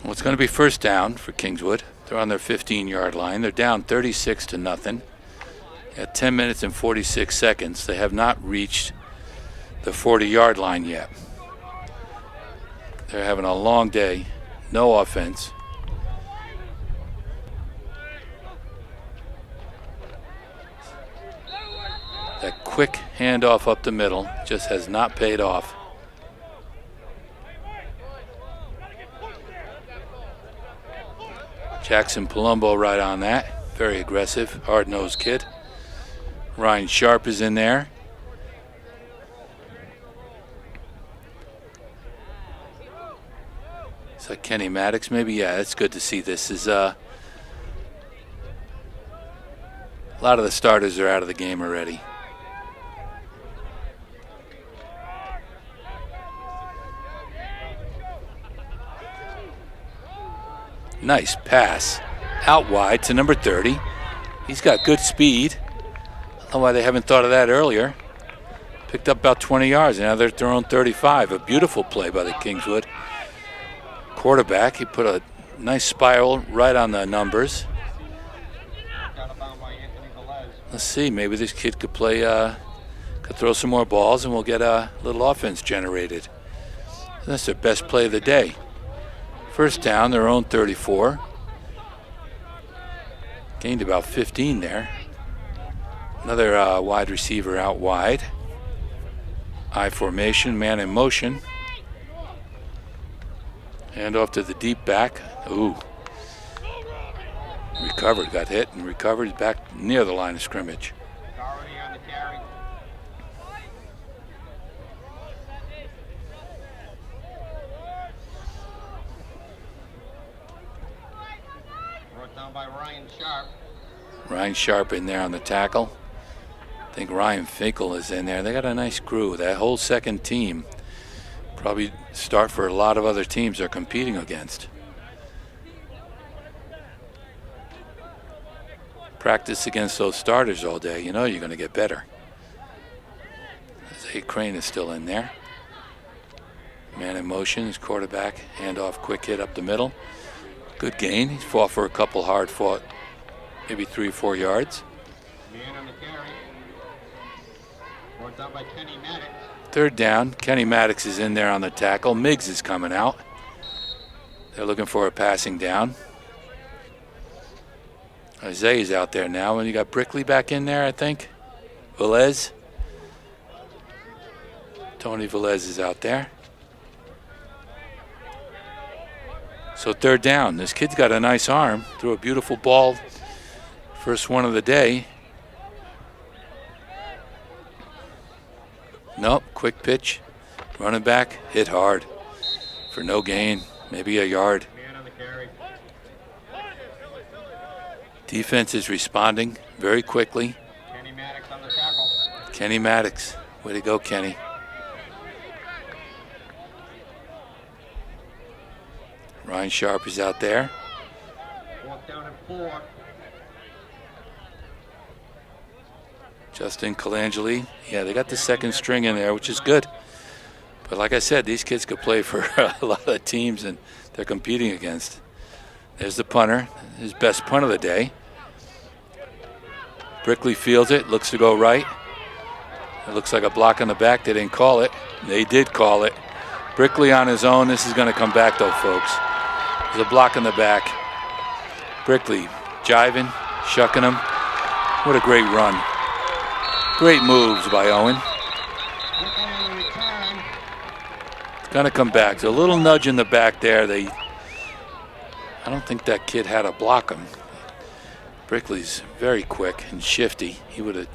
S1: Well, it's going to be first down for Kingswood. They're on their 15-yard line. They're down 36-0. At 10 minutes and 46 seconds, they have not reached the 40-yard line yet. They're having a long day. No offense. That quick handoff up the middle just has not paid off. Jackson Palumbo right on that. Very aggressive, hard-nosed kid. Ryan Sharp is in there. Is that Kenny Maddox maybe? Yeah, it's good to see this. A lot of the starters are out of the game already. Nice pass out wide to number 30. He's got good speed. I don't know why they haven't thought of that earlier. Picked up about 20 yards. Now they're at their own 35. A beautiful play by the Kingswood quarterback. He put a nice spiral right on the numbers. Let's see. Maybe this kid could play, could throw some more balls, and we'll get a little offense generated. That's their best play of the day. First down, their own 34. Gained about 15 there. Another wide receiver out wide. I formation, man in motion. Hand off to the deep back. Ooh. Recovered, got hit and recovered back near the line of scrimmage.
S2: By Ryan Sharp.
S1: Ryan Sharp in there on the tackle. I think Ryan Finkel is in there. They got a nice crew. That whole second team probably start for a lot of other teams they're competing against. Practice against those starters all day. You know you're going to get better. Zay Crane is still in there. Man in motion, his quarterback. Handoff, quick hit up the middle. Good gain. He's fought for a couple hard fought, maybe 3 or 4 yards.
S2: Man on the carry. Brought down by Kenny Maddox.
S1: Third down. Kenny Maddox is in there on the tackle. Miggs is coming out. They're looking for a passing down. Isaiah's out there now, and you got Brickley back in there, I think. Velez. Tony Velez is out there. So third down. This kid's got a nice arm. Threw a beautiful ball. First one of the day. Nope, quick pitch. Running back, hit hard for no gain, maybe a yard.
S2: Man on the carry.
S1: Defense is responding very quickly.
S2: Kenny Maddox on the tackle.
S1: Kenny Maddox, way to go, Kenny. Ryan Sharp is out there.
S2: 4th down and 4.
S1: Justin Colangeli. Yeah, they got the second string in there, which is good. But like I said, these kids could play for a lot of teams and they're competing against. There's the punter, his best punt of the day. Brickley fields it, looks to go right. It looks like a block on the back. They didn't call it. They did call it. Brickley on his own. This is going to come back though, folks. There's a block on the back. Brickley jiving, shucking him. What a great run. Great moves by Owen. It's going to come back. There's a little nudge in the back there. I don't think that kid had to block him. Brickley's very quick and shifty. He would have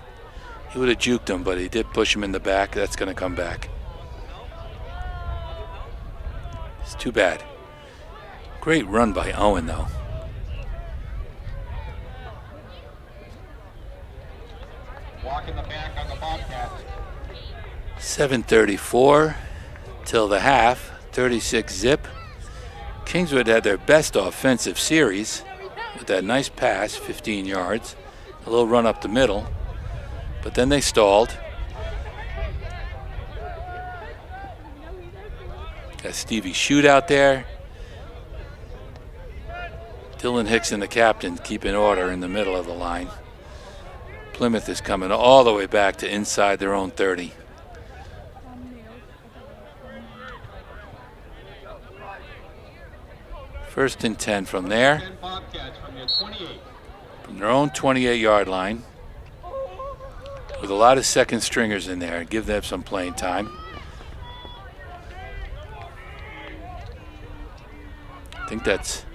S1: juked him, but he did push him in the back. That's going to come back. It's too bad. Great run by Owen, though.
S2: Walk in the back on the Bobcats.
S1: 7:34 till the half. 36 zip. Kingswood had their best offensive series with that nice pass, 15 yards. A little run up the middle. But then they stalled. Got Stevie Shute out there. Dylan Hickson, the captain, keeping order in the middle of the line. Plymouth is coming all the way back to inside their own 30. First and 10 from there.
S2: Bobcats from their 28.
S1: From their own 28-yard line. With a lot of second stringers in there. Give them some playing time. I think that's...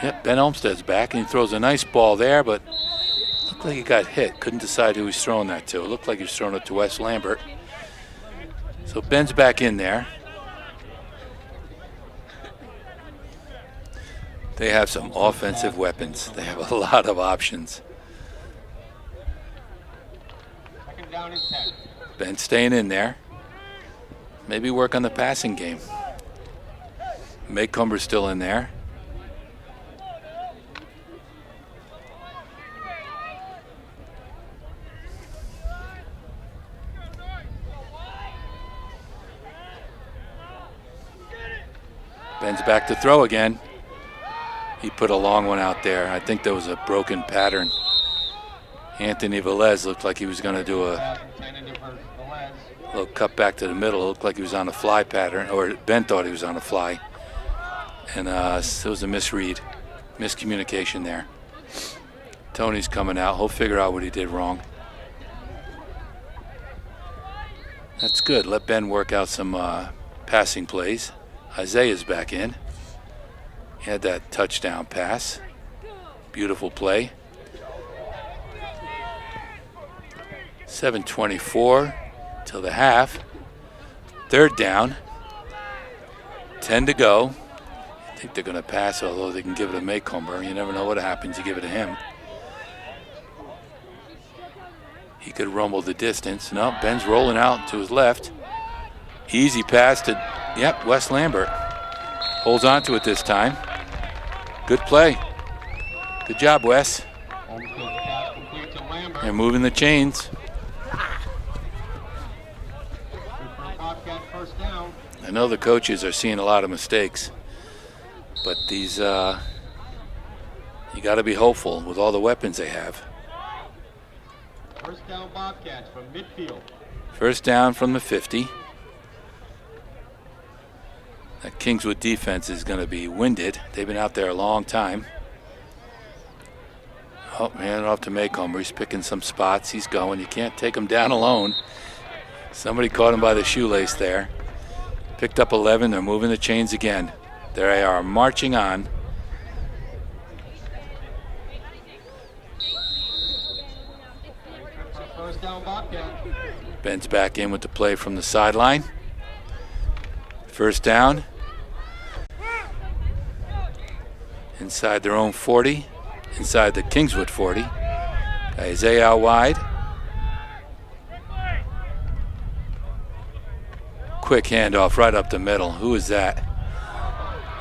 S1: Yep, Ben Olmsted's back, and he throws a nice ball there, but looked like he got hit. Couldn't decide who he's throwing that to. It looked like he was throwing it to Wes Lambert. So Ben's back in there. They have some offensive weapons. They have a lot of options.
S2: 2nd down and 10.
S1: Ben staying in there. Maybe work on the passing game. Maycomber's still in there. Ben's back to throw again. He put a long one out there. I think there was a broken pattern. Anthony Velez looked like he was going to do a little cut back to the middle. It looked like he was on a fly pattern, or Ben thought he was on a fly. And it was a misread, miscommunication there. Tony's coming out. He'll figure out what he did wrong. That's good. Let Ben work out some passing plays. Isaiah's back in. He had that touchdown pass. Beautiful play. 7:24 till the half. 3rd down. 10 to go. I think they're going to pass, although they can give it to Maycomber. You never know what happens. You give it to him. He could rumble the distance. No, Ben's rolling out to his left. Easy pass to, Wes Lambert. Holds on to it this time. Good play. Good job, Wes. They're moving the chains. I know the coaches are seeing a lot of mistakes, but these, you got to be hopeful with all the weapons they have.
S2: First down Bobcats from midfield.
S1: First down from the 50. That Kingswood defense is going to be winded. They've been out there a long time. Oh, man, off to Maycomber. He's picking some spots. He's going. You can't take him down alone. Somebody caught him by the shoelace there. Picked up 11. They're moving the chains again. There they are, marching on.
S2: down Bobcat.
S1: Bends back in with the play from the sideline. First down. Inside their own 40. Inside the Kingswood 40. Isaiah out wide. Quick handoff right up the middle. Who is that?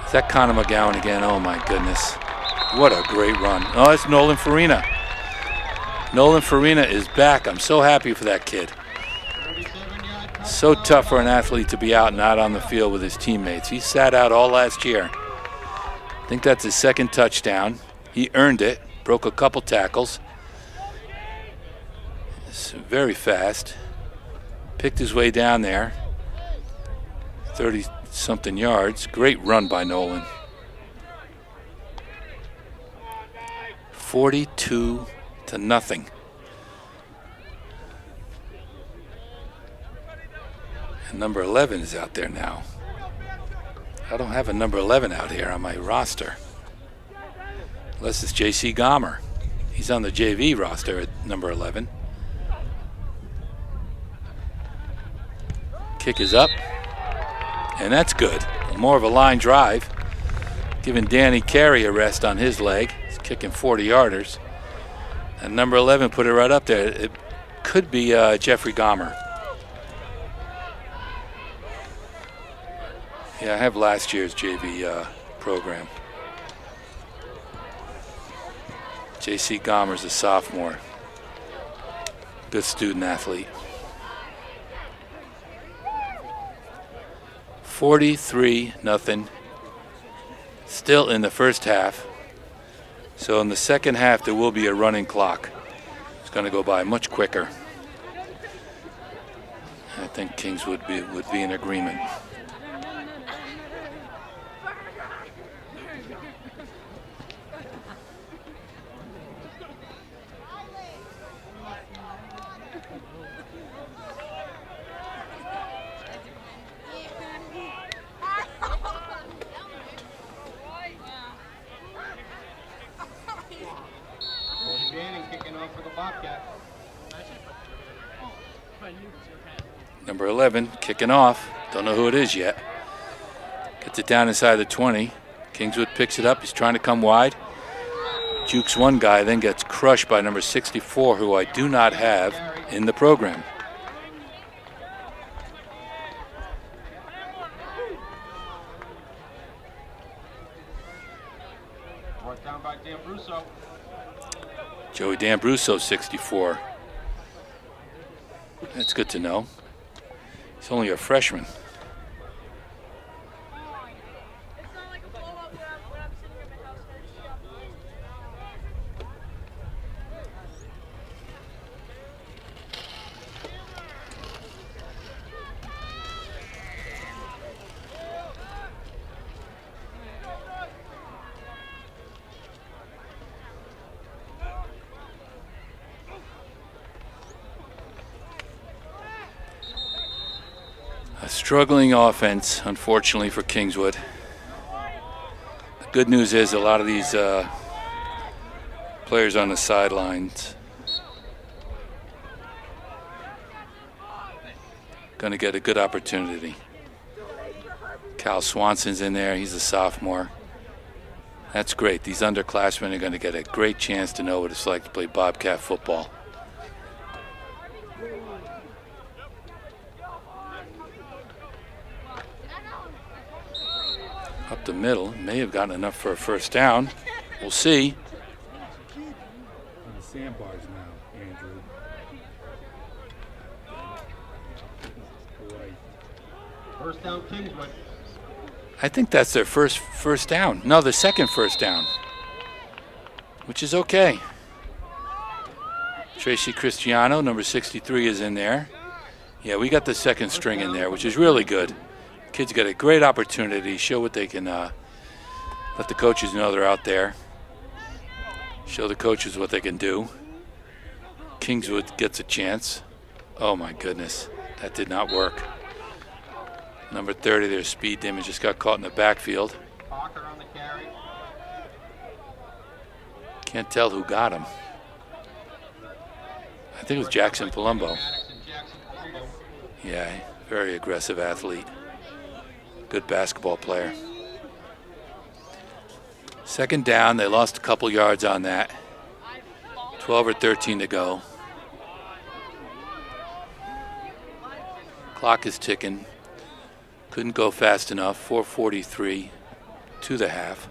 S1: Is that Connor McGowan again? Oh my goodness. What a great run. Oh, that's Nolan Farina. Nolan Farina is back. I'm so happy for that kid. So tough for an athlete to be out and not on the field with his teammates. He sat out all last year. I think that's his second touchdown. He earned it, broke a couple tackles. It's very fast. Picked his way down there. 30-something yards. Great run by Nolan. 42-0. And number 11 is out there now. I don't have a number 11 out here on my roster. Unless it's J.C. Gomer. He's on the JV roster at number 11. Kick is up. And that's good. More of a line drive. Giving Danny Carey a rest on his leg. He's kicking 40-yarders. And number 11 put it right up there. It could be Jeffrey Gomer. Yeah, I have last year's JV program. J.C. Gomer's a sophomore. Good student athlete. 43-0. Still in the first half. So in the second half, there will be a running clock. It's going to go by much quicker. I think Kingswood would be in agreement. Number 11 kicking off. Don't know who it is yet. Gets it down inside the 20. Kingswood picks it up. He's trying to come wide. Jukes one guy, then gets crushed by number 64, who I do not have in the program.
S2: Brought down by D'Ambruso.
S1: Joey D'Ambruso, 64. That's good to know. He's only a freshman. A struggling offense, unfortunately, for Kingswood. The good news is a lot of these players on the sidelines going to get a good opportunity. Cal Swanson's in there. He's a sophomore. That's great. These underclassmen are going to get a great chance to know what it's like to play Bobcat football. Up the middle, may have gotten enough for a first down. We'll see.
S4: On the sandbars now, Andrew.
S2: First down, Kingswood.
S1: I think that's their first down. No, the second first down, which is okay. Tracy Cristiano, number 63, is in there. Yeah, we got the second string in there, which is really good. Kids got a great opportunity, show what they can, let the coaches know they're out there. Show the coaches what they can do. Kingswood gets a chance. Oh my goodness, that did not work. Number 30, their speed demon, just got caught in the backfield.
S2: Parker on the carry.
S1: Can't tell who got him. I think it was Jackson Palumbo.
S2: Maddox and Jackson Palumbo.
S1: Yeah, very aggressive athlete. Good basketball player. Second down, they lost a couple yards on that. 12 or 13 to go. Clock is ticking. Couldn't go fast enough. 4:43 to the half.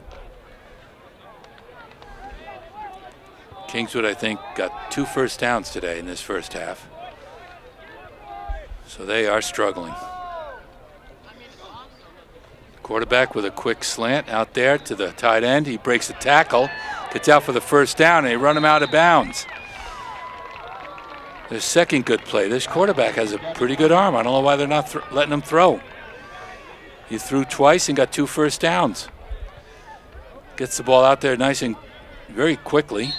S1: Kingswood, I think, got 2 first downs today in this first half. So they are struggling. Quarterback with a quick slant out there to the tight end. He breaks the tackle, gets out for the first down, and they run him out of bounds. Their second good play. This quarterback has a pretty good arm. I don't know why they're not letting him throw. He threw twice and got 2 first downs. Gets the ball out there nice and very quickly.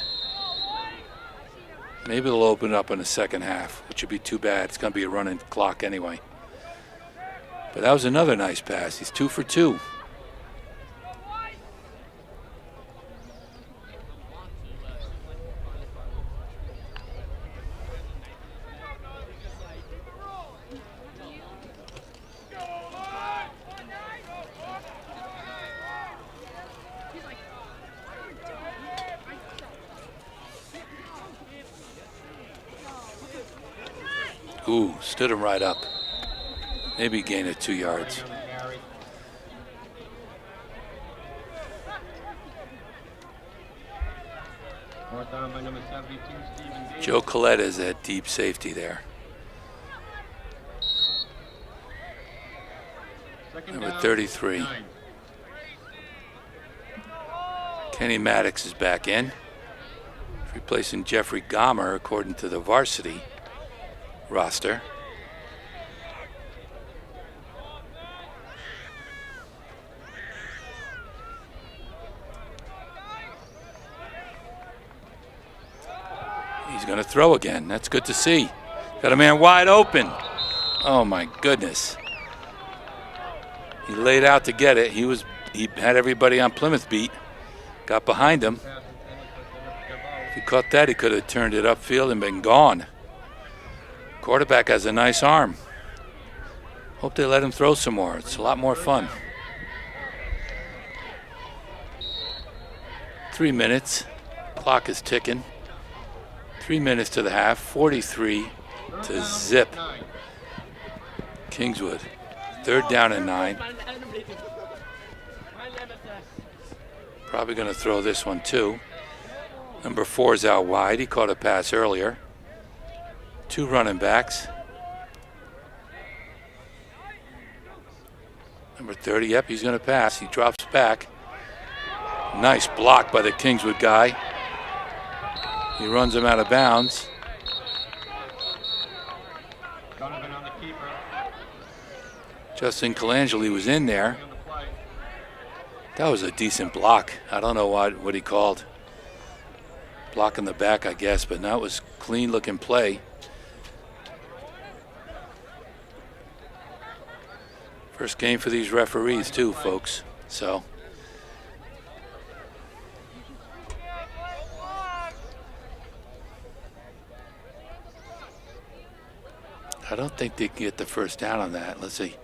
S1: Maybe they'll open it up in the second half, which would be too bad. It's going to be a running clock anyway. But that was another nice pass. He's 2 for 2. Ooh, stood him right up. Maybe gain it 2 yards.
S2: Fourth down by number 72, Stephen Davis.
S1: Joe Collette is at deep safety there.
S2: Second
S1: Number
S2: down,
S1: 33.
S2: 9.
S1: Kenny Maddox is back in, replacing Jeffrey Gomer according to the Varsity roster. He's going to throw again. That's good to see. Got a man wide open. Oh my goodness. He laid out to get it. He had everybody on Plymouth beat. Got behind him. If he caught that, he could have turned it upfield and been gone. Quarterback has a nice arm. Hope they let him throw some more. It's a lot more fun. 3 minutes. Clock is ticking. 3 minutes to the half. 43 to zip. Kingswood. Third down and 9. Probably going to throw this one too. Number 4 is out wide. He caught a pass earlier. 2 running backs. Number 30, yep, he's going to pass. He drops back. Nice block by the Kingswood guy. He runs him out of bounds.
S2: Donovan on the keeper.
S1: Justin Colangeli was in there. That was a decent block. I don't know what he called. Block in the back, I guess, but that was clean-looking play. First game for these referees too, folks. So I don't think they can get the first down on that. Let's see.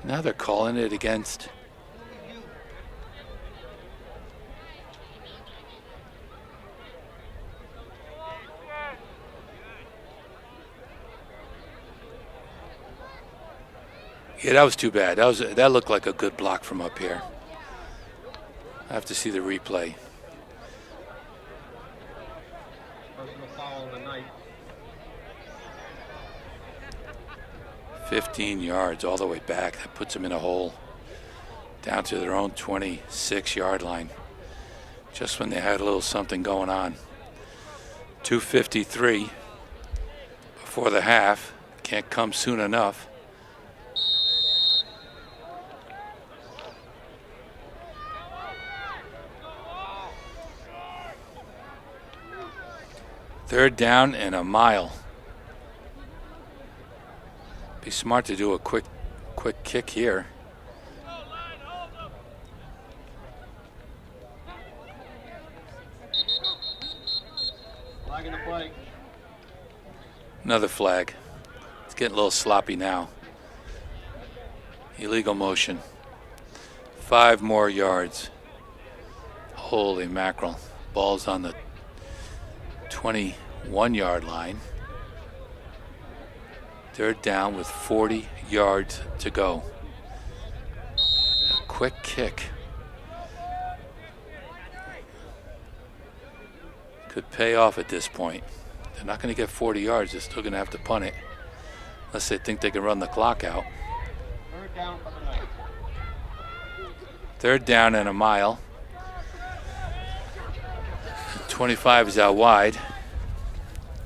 S1: Now they're calling it against. Yeah, that was too bad. That looked like a good block from up here. I have to see the replay.
S2: Personal foul on the night.
S1: 15 yards all the way back. That puts them in a hole. Down to their own 26-yard line. Just when they had a little something going on. 2:53 before the half. Can't come soon enough. Third down and a mile. Be smart to do a quick kick here.
S2: Flag in the play.
S1: Another flag. It's getting a little sloppy now. Illegal motion. 5 more yards. Holy mackerel. Ball's on the 21-yard line. 3rd down with 40 yards to go. A quick kick. Could pay off at this point. They're not going to get 40 yards. They're still going to have to punt it. Unless they think they can run the clock out.
S2: 3rd down for the night.
S1: 3rd down and a mile. 25 is out wide.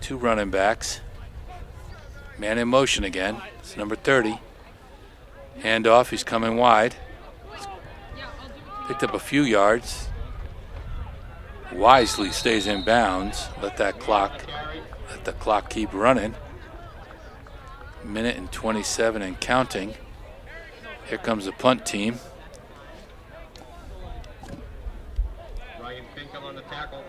S1: 2 running backs. Man in motion again. It's number 30. Handoff. He's coming wide. Picked up a few yards. Wisely stays in bounds. Let the clock keep running. Minute and 27 and counting. Here comes the punt team.
S2: Ryan Pinkham on the tackle.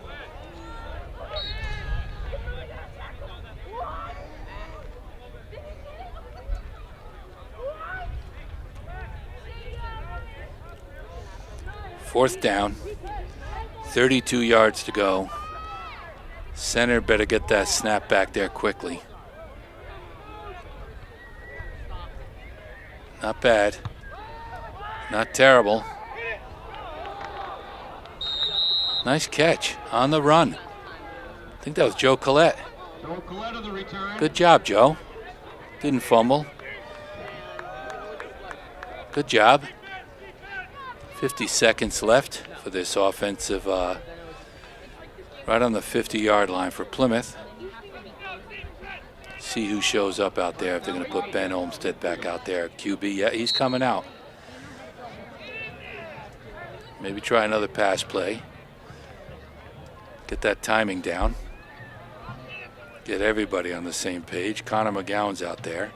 S1: Fourth down. 32 yards to go. Center better get that snap back there quickly. Not bad. Not terrible. Nice catch on the run. I think that was Joe Collette.
S2: Joe Collette of the return.
S1: Good job, Joe. Didn't fumble. Good job. 50 seconds left for this offensive, right on the 50-yard line for Plymouth. See who shows up out there, if they're going to put Ben Olmsted back out there at QB. Yeah, he's coming out. Maybe try another pass play. Get that timing down. Get everybody on the same page. Connor McGowan's out there.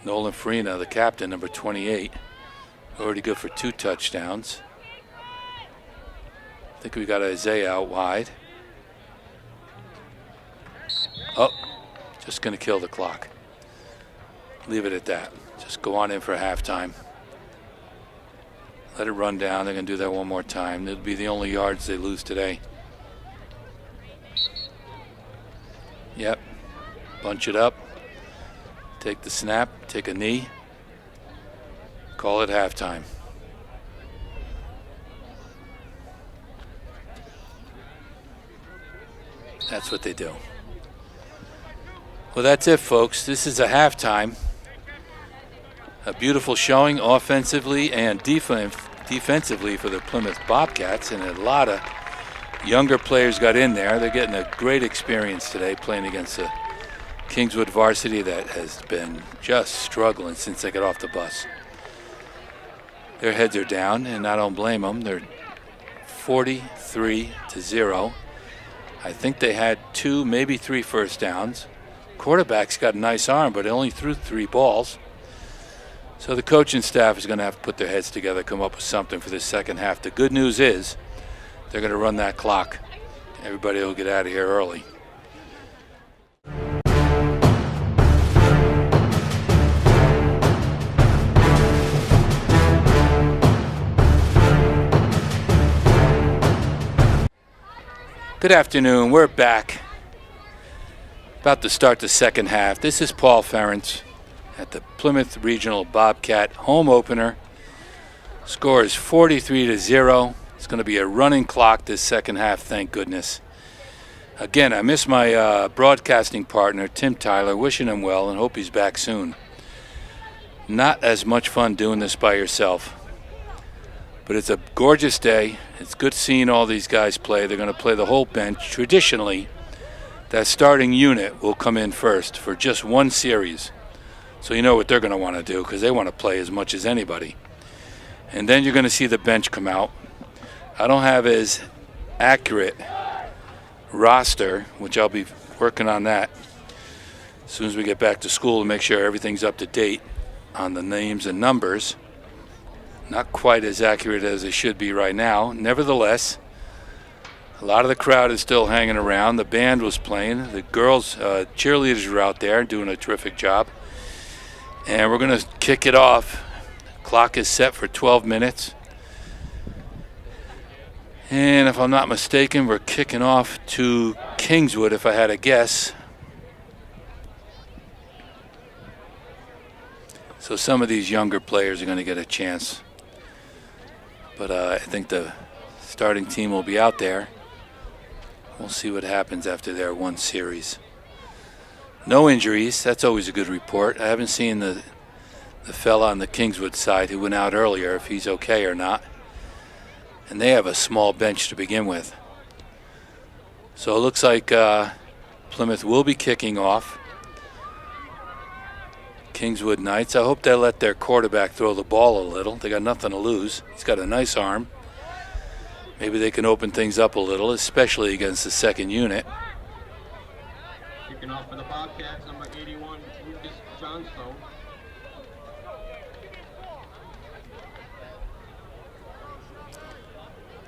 S1: Nolan Farina, the captain, number 28. Already good for 2 touchdowns. I think we got Isaiah out wide. Oh, just going to kill the clock. Leave it at that. Just go on in for halftime. Let it run down. They're going to do that one more time. It'll be the only yards they lose today. Yep. Bunch it up. Take the snap. Take a knee. Call it halftime. That's what they do. Well, that's it, folks. This is a halftime. A beautiful showing offensively and defensively for the Plymouth Bobcats, and a lot of younger players got in there. They're getting a great experience today playing against the Kingswood Varsity that has been just struggling since they got off the bus. Their heads are down, and I don't blame them. They're 43-0. I think they had 2, maybe 3 first downs. Quarterback's got a nice arm, but he only threw 3 balls. So the coaching staff is going to have to put their heads together, come up with something for this second half. The good news is they're going to run that clock. Everybody will get out of here early. Good afternoon. We're back. About to start the second half. This is Paul Ferentz at the Plymouth Regional Bobcat home opener. Score is 43-0. It's going to be a running clock this second half, thank goodness. Again, I miss my broadcasting partner, Tim Tyler. Wishing him well and hope he's back soon. Not as much fun doing this by yourself. But it's a gorgeous day. It's good seeing all these guys play. They're going to play the whole bench. Traditionally, that starting unit will come in first for just one series. So you know what they're going to want to do, because they want to play as much as anybody. And then you're going to see the bench come out. I don't have as accurate roster, which I'll be working on that as soon as we get back to school to make sure everything's up to date on the names and numbers. Not quite as accurate as it should be right now. Nevertheless, A lot of the crowd is still hanging around. The band was playing. The girls, cheerleaders were out there doing a terrific job. And we're going to kick it off. Clock is set for 12 minutes. And if I'm not mistaken, we're kicking off to Kingswood, if I had a guess. So some of these younger players are going to get a chance. But I think the starting team will be out there. We'll see what happens after their one series. No injuries. That's always a good report. I haven't seen the fella on the Kingswood side who went out earlier, if he's okay or not. And they have a small bench to begin with. So it looks like Plymouth will be kicking off. Kingswood Knights. I hope they let their quarterback throw the ball a little. They got nothing to lose. He's got a nice arm. Maybe they can open things up a little, especially against the second unit.
S2: Kicking off for the Bobcats, number 81, Lucas Johnstone.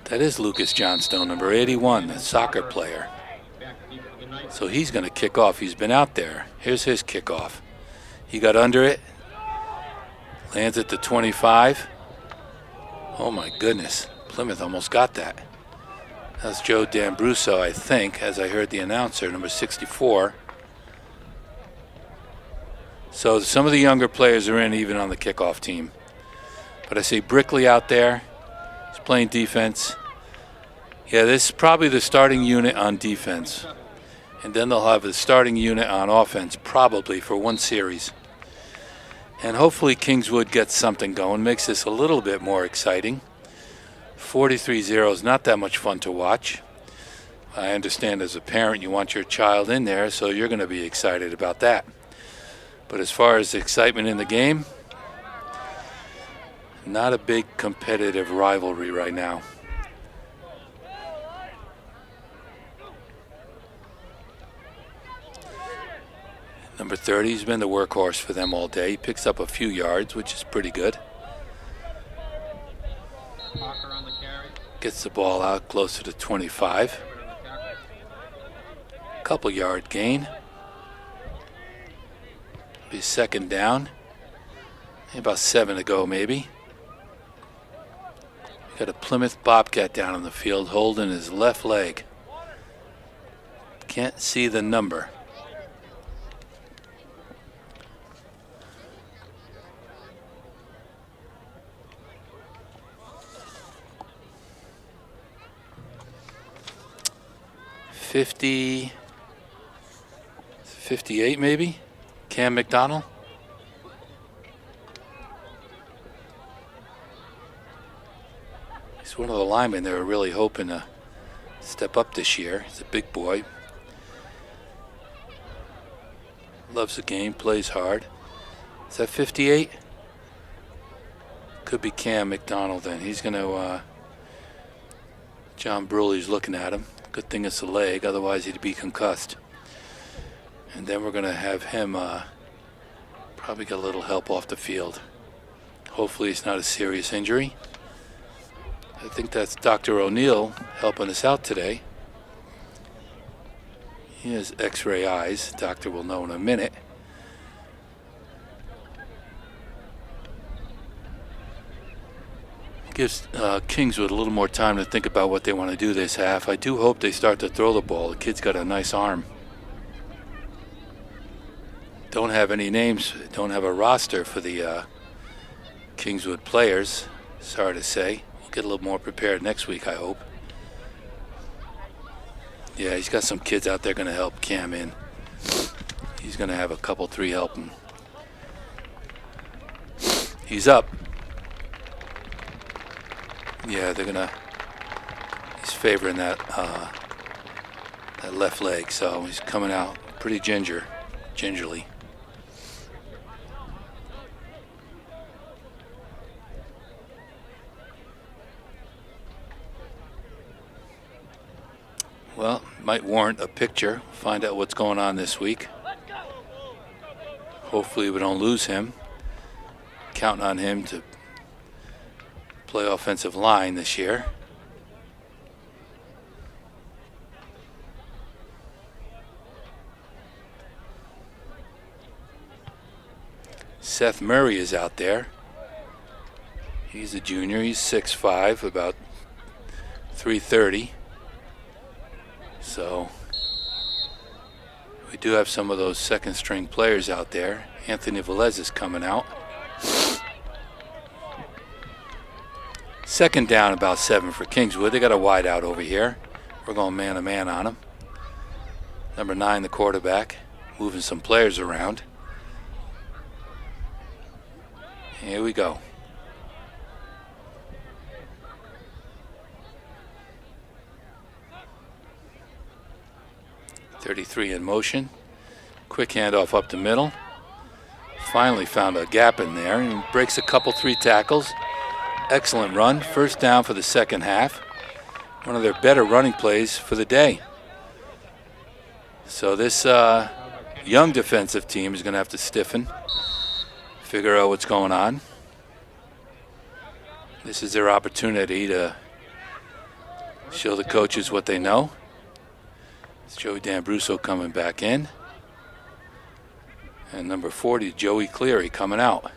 S1: That is Lucas Johnstone, number 81, the soccer player. So he's going to kick off. He's been out there. Here's his kickoff. He got under it, lands at the 25. Oh my goodness, Plymouth almost got that. That's Joe D'Ambruso, I think, as I heard the announcer, number 64. So some of the younger players are in even on the kickoff team. But I see Brickley out there. He's playing defense. Yeah, this is probably the starting unit on defense. And then they'll have the starting unit on offense, probably for one series. And hopefully Kingswood gets something going, makes this a little bit more exciting. 43-0 is not that much fun to watch. I understand as a parent you want your child in there, so you're going to be excited about that. But as far as excitement in the game, not a big competitive rivalry right now. Number 30, he's been the workhorse for them all day. He picks up a few yards, which is pretty good. Gets the ball out closer to 25. Couple yard gain. Be second down. About 7 to go, maybe. Got a Plymouth Bobcat down on the field holding his left leg. Can't see the number. $58 maybe? Cam McDonald? He's one of the linemen they were really hoping to step up this year. He's a big boy. Loves the game, plays hard. Is that 58? Could be Cam McDonald then. He's going to, John Bruley's looking at him. Good thing it's a leg, otherwise he'd be concussed. And then we're going to have him probably get a little help off the field. Hopefully it's not a serious injury. I think that's Dr. O'Neill helping us out today. He has x-ray eyes. Doctor will know in a minute. Gives Kingswood a little more time to think about what they want to do this half. I do hope they start to throw the ball. The kid's got a nice arm. Don't have any names, don't have a roster for the Kingswood players. Sorry to say. We'll get a little more prepared next week, I hope. Yeah, he's got some kids out there going to help Cam in. He's going to have a couple, 3 help him. He's up. Yeah, they're gonna. He's favoring that that left leg, so he's coming out pretty gingerly. Well, might warrant a picture. Find out what's going on this week. Hopefully, we don't lose him. Counting on him to play offensive line this year. Seth Murray is out there. He's a junior. He's 6'5", about 330. So we do have some of those second string players out there. Anthony Velez is coming out. Second down, about 7 for Kingswood. They got a wide out over here. We're going man-to-man on him. Number 9, the quarterback, moving some players around. Here we go. .33 in motion. Quick handoff up the middle. Finally found a gap in there and breaks a couple 3 tackles. Excellent run. First down for the second half. One of their better running plays for the day. So this young defensive team is going to have to stiffen, figure out what's going on. This is their opportunity to show the coaches what they know. It's Joey D'Ambruso coming back in. And number 40, Joey Cleary, coming out.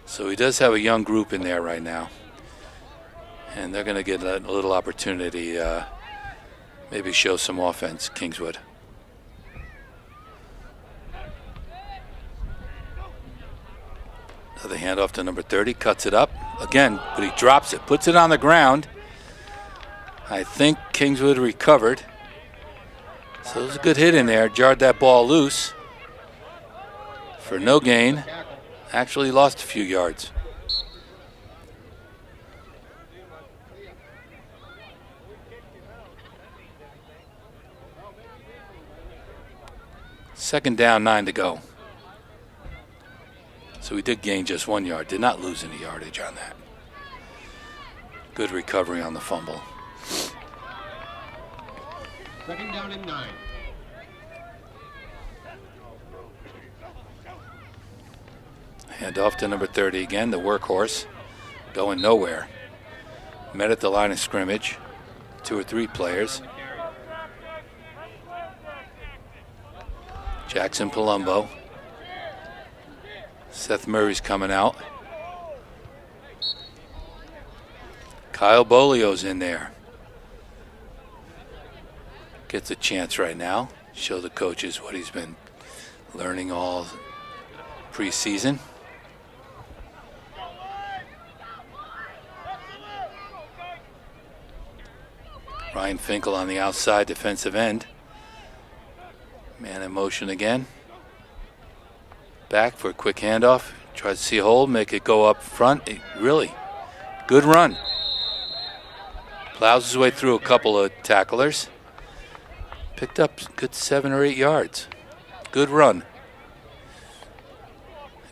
S1: So he does have a young group in there right now. And they're going to get a little opportunity, maybe show some offense, Kingswood. Another handoff to number 30, cuts it up. Again, but he drops it, puts it on the ground. I think Kingswood recovered. So it was a good hit in there, jarred that ball loose for no gain. Actually lost a few yards. Second down, 9 to go. So we did gain just 1 yard, did not lose any yardage on that. Good recovery on the fumble.
S2: Second down and 9.
S1: Hand off to number 30 again, the workhorse, going nowhere. Met at the line of scrimmage, 2 or 3 players. Jackson Palumbo. Seth Murray's coming out. Kyle Bolio's in there. Gets a chance right now. Show the coaches what he's been learning all preseason. Ryan Finkel on the outside defensive end. Man in motion again. Back for a quick handoff. Tries to see a hole, make it go up front. Really good run. Plows his way through a couple of tacklers. Picked up a good 7 or 8 yards. Good run.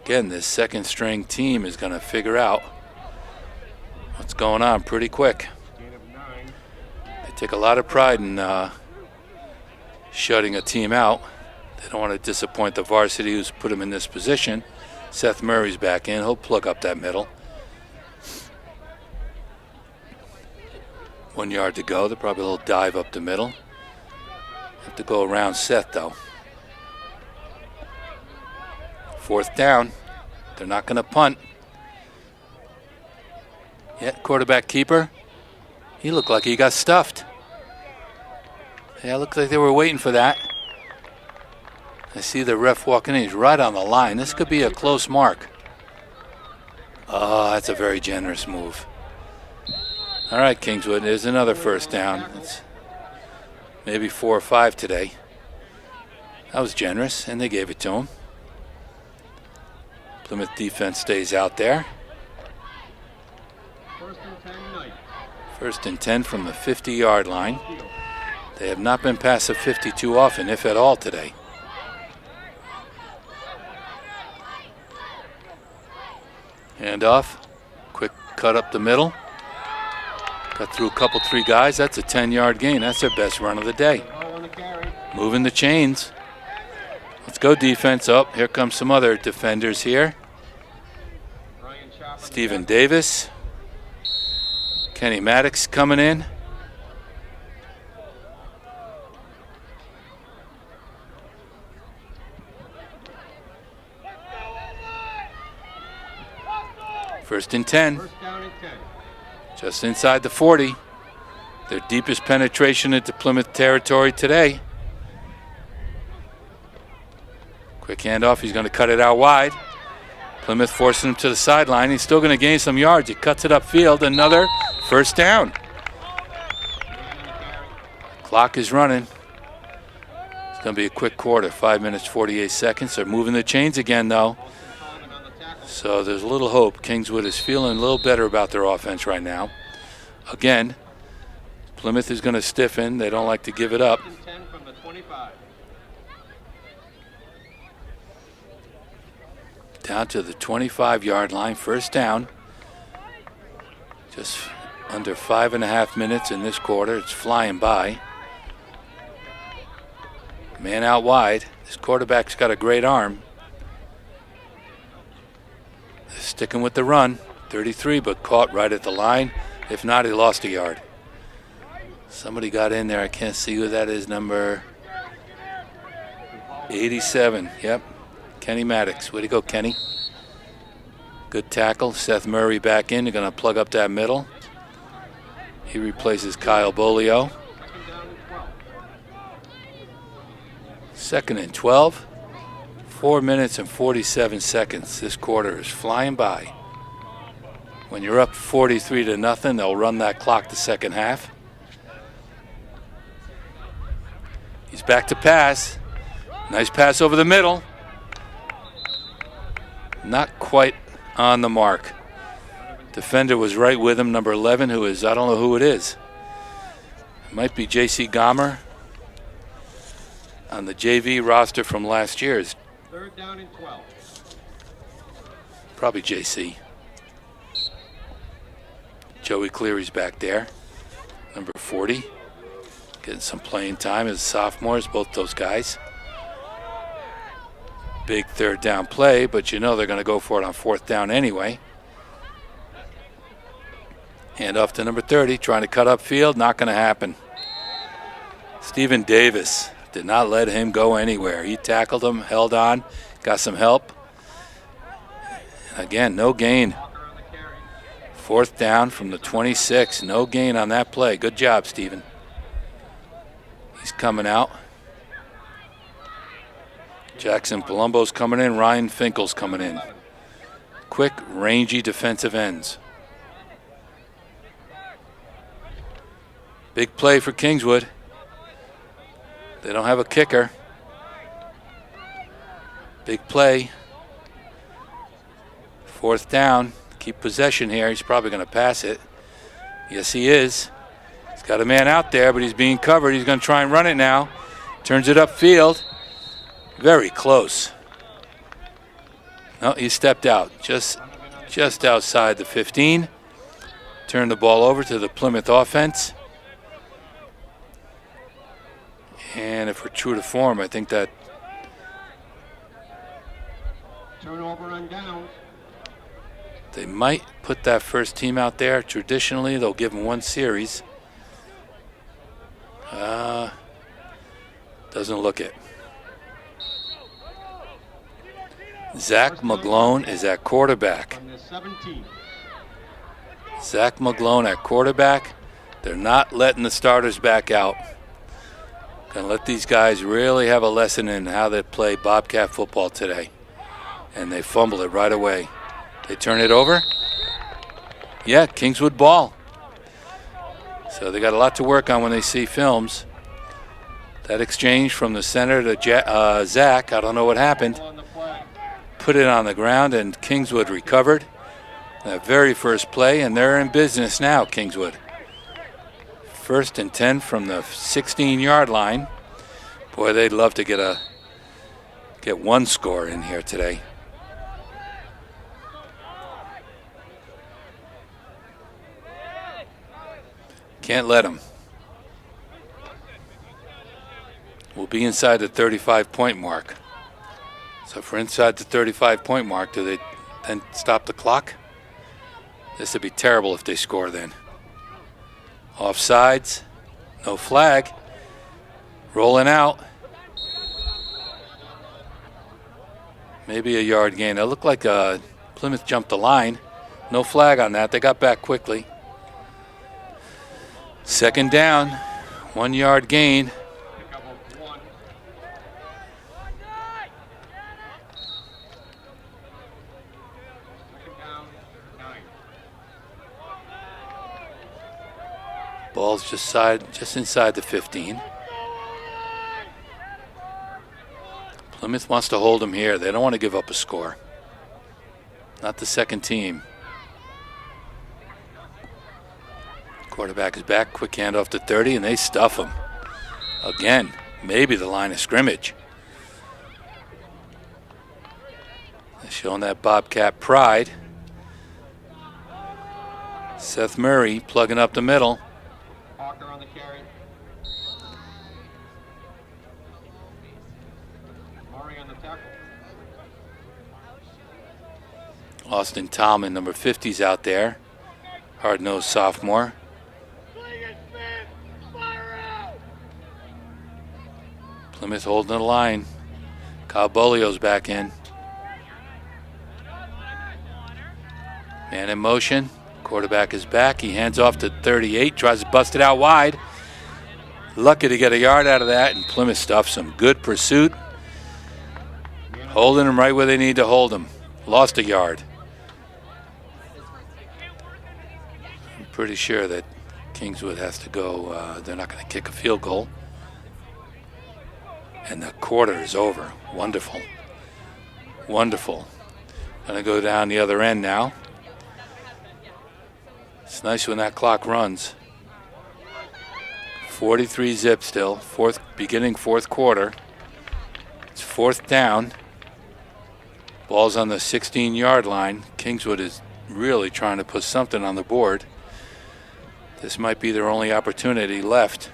S1: Again, this second string team is going to figure out what's going on pretty quick. They take a lot of pride in shutting a team out. They don't want to disappoint the varsity who's put him in this position. Seth Murray's back in. He'll plug up that middle. 1 yard to go. They're probably a little dive up the middle. Have to go around Seth, though. Fourth down. They're not going to punt. Yeah, quarterback keeper. He looked like he got stuffed. Yeah, it looked like they were waiting for that. I see the ref walking in. He's right on the line. This could be a close mark. Oh, that's a very generous move. All right, Kingswood, there's another first down. It's maybe 4 or 5 today. That was generous, and they gave it to him. Plymouth defense stays out there. First and 10 from the 50-yard line. They have not been past the 50 too often, if at all, today. Handoff, quick cut up the middle. Got through a couple, 3 guys. That's a 10-yard gain. That's their best run of the day. Moving the chains. Let's go defense. Oh, here comes some other defenders here. Stephen Davis. Kenny Maddox coming in. First and 10.
S2: First down and 10.
S1: Just inside the 40. Their deepest penetration into Plymouth territory today. Quick handoff. He's going to cut it out wide. Plymouth forcing him to the sideline. He's still going to gain some yards. He cuts it upfield. Another first down. Clock is running. It's going to be a quick quarter. 5 minutes, 48 seconds. They're moving the chains again, though. So there's a little hope. Kingswood is feeling a little better about their offense right now. Again, Plymouth is going to stiffen. They don't like to give it up. Down to the 25-yard line, first down. Just under 5.5 minutes in this quarter. It's flying by. Man out wide. This quarterback's got a great arm. They're sticking with the run. 33, but caught right at the line. If not, he lost a yard. Somebody got in there. I can't see who that is. Number 87. Yep. Kenny Maddox. Way to go, Kenny. Good tackle. Seth Murray back in. They're going to plug up that middle. He replaces Kyle Bolio. Second and 12. 4 minutes and 47 seconds. This quarter is flying by. When you're up 43-0, they'll run that clock the second half. He's back to pass. Nice pass over the middle. Not quite on the mark. Defender was right with him, number 11, who is, I don't know who it is. It might be J.C. Gomer on the JV roster from last year's.
S2: Third down and 12.
S1: Probably J.C. Joey Cleary's back there, number 40. Getting some playing time as sophomores, both those guys. Big third down play, but you know they're going to go for it on fourth down anyway. Hand off to number 30, trying to cut upfield, not going to happen. Stephen Davis did not let him go anywhere. He tackled him, held on, got some help. Again, no gain. Fourth down from the 26, no gain on that play. Good job, Stephen. He's coming out. Jackson Palumbo's coming in. Ryan Finkel's coming in. Quick, rangy defensive ends. Big play for Kingswood. They don't have a kicker. Big play. Fourth down. Keep possession here. He's probably going to pass it. Yes, he is. He's got a man out there, but he's being covered. He's going to try and run it now. Turns it upfield. Very close. No, he stepped out. Just outside the 15. Turned the ball over to the Plymouth offense. And if we're true to form, I think that
S2: turnover on downs.
S1: They might put that first team out there. Traditionally, they'll give them one series. Doesn't look it. Zach McGlone is at quarterback. Zach McGlone at quarterback. They're not letting the starters back out. Gonna let these guys really have a lesson in how they play Bobcat football today. And they fumble it right away. They turn it over. Yeah, Kingswood ball. So they got a lot to work on when they see films. That exchange from the center to Zach, I don't know what happened. Put it on the ground, and Kingswood recovered. That very first play, and they're in business now, Kingswood. First and 10 from the 16-yard line. Boy, they'd love to get one score in here today. Can't let them. We'll be inside the 35-point mark. So if we're inside the 35-point mark, do they then stop the clock? This would be terrible if they score then. Offsides, no flag. Rolling out. Maybe a yard gain. It looked like Plymouth jumped the line. No flag on that. They got back quickly. Second down, 1 yard gain.
S2: Pickup of 1. Second down, 9.
S1: Ball's just inside the 15. Plymouth wants to hold them here. They don't want to give up a score. Not the second team. Quarterback is back. Quick handoff to 30, and they stuff him. Again, maybe the line of scrimmage. They're showing that Bobcat pride. Seth Murray plugging up the middle.
S2: Parker on the carry. Murray on the tackle.
S1: Austin Tallman, number 50's out there. Hard-nosed sophomore. Plymouth holding the line. Kyle Bolio's back in. Man in motion. Quarterback is back. He hands off to 38. Tries to bust it out wide. Lucky to get a yard out of that, and Plymouth stuffs him. Good pursuit. Holding him right where they need to hold him. Lost a yard. I'm pretty sure that Kingswood has to go. They're not going to kick a field goal. And the quarter is over. Wonderful. Wonderful. Going to go down the other end now. It's nice when that clock runs. 43 zip still. Beginning fourth quarter. It's fourth down. Ball's on the 16-yard line. Kingswood is really trying to put something on the board. This might be their only opportunity left.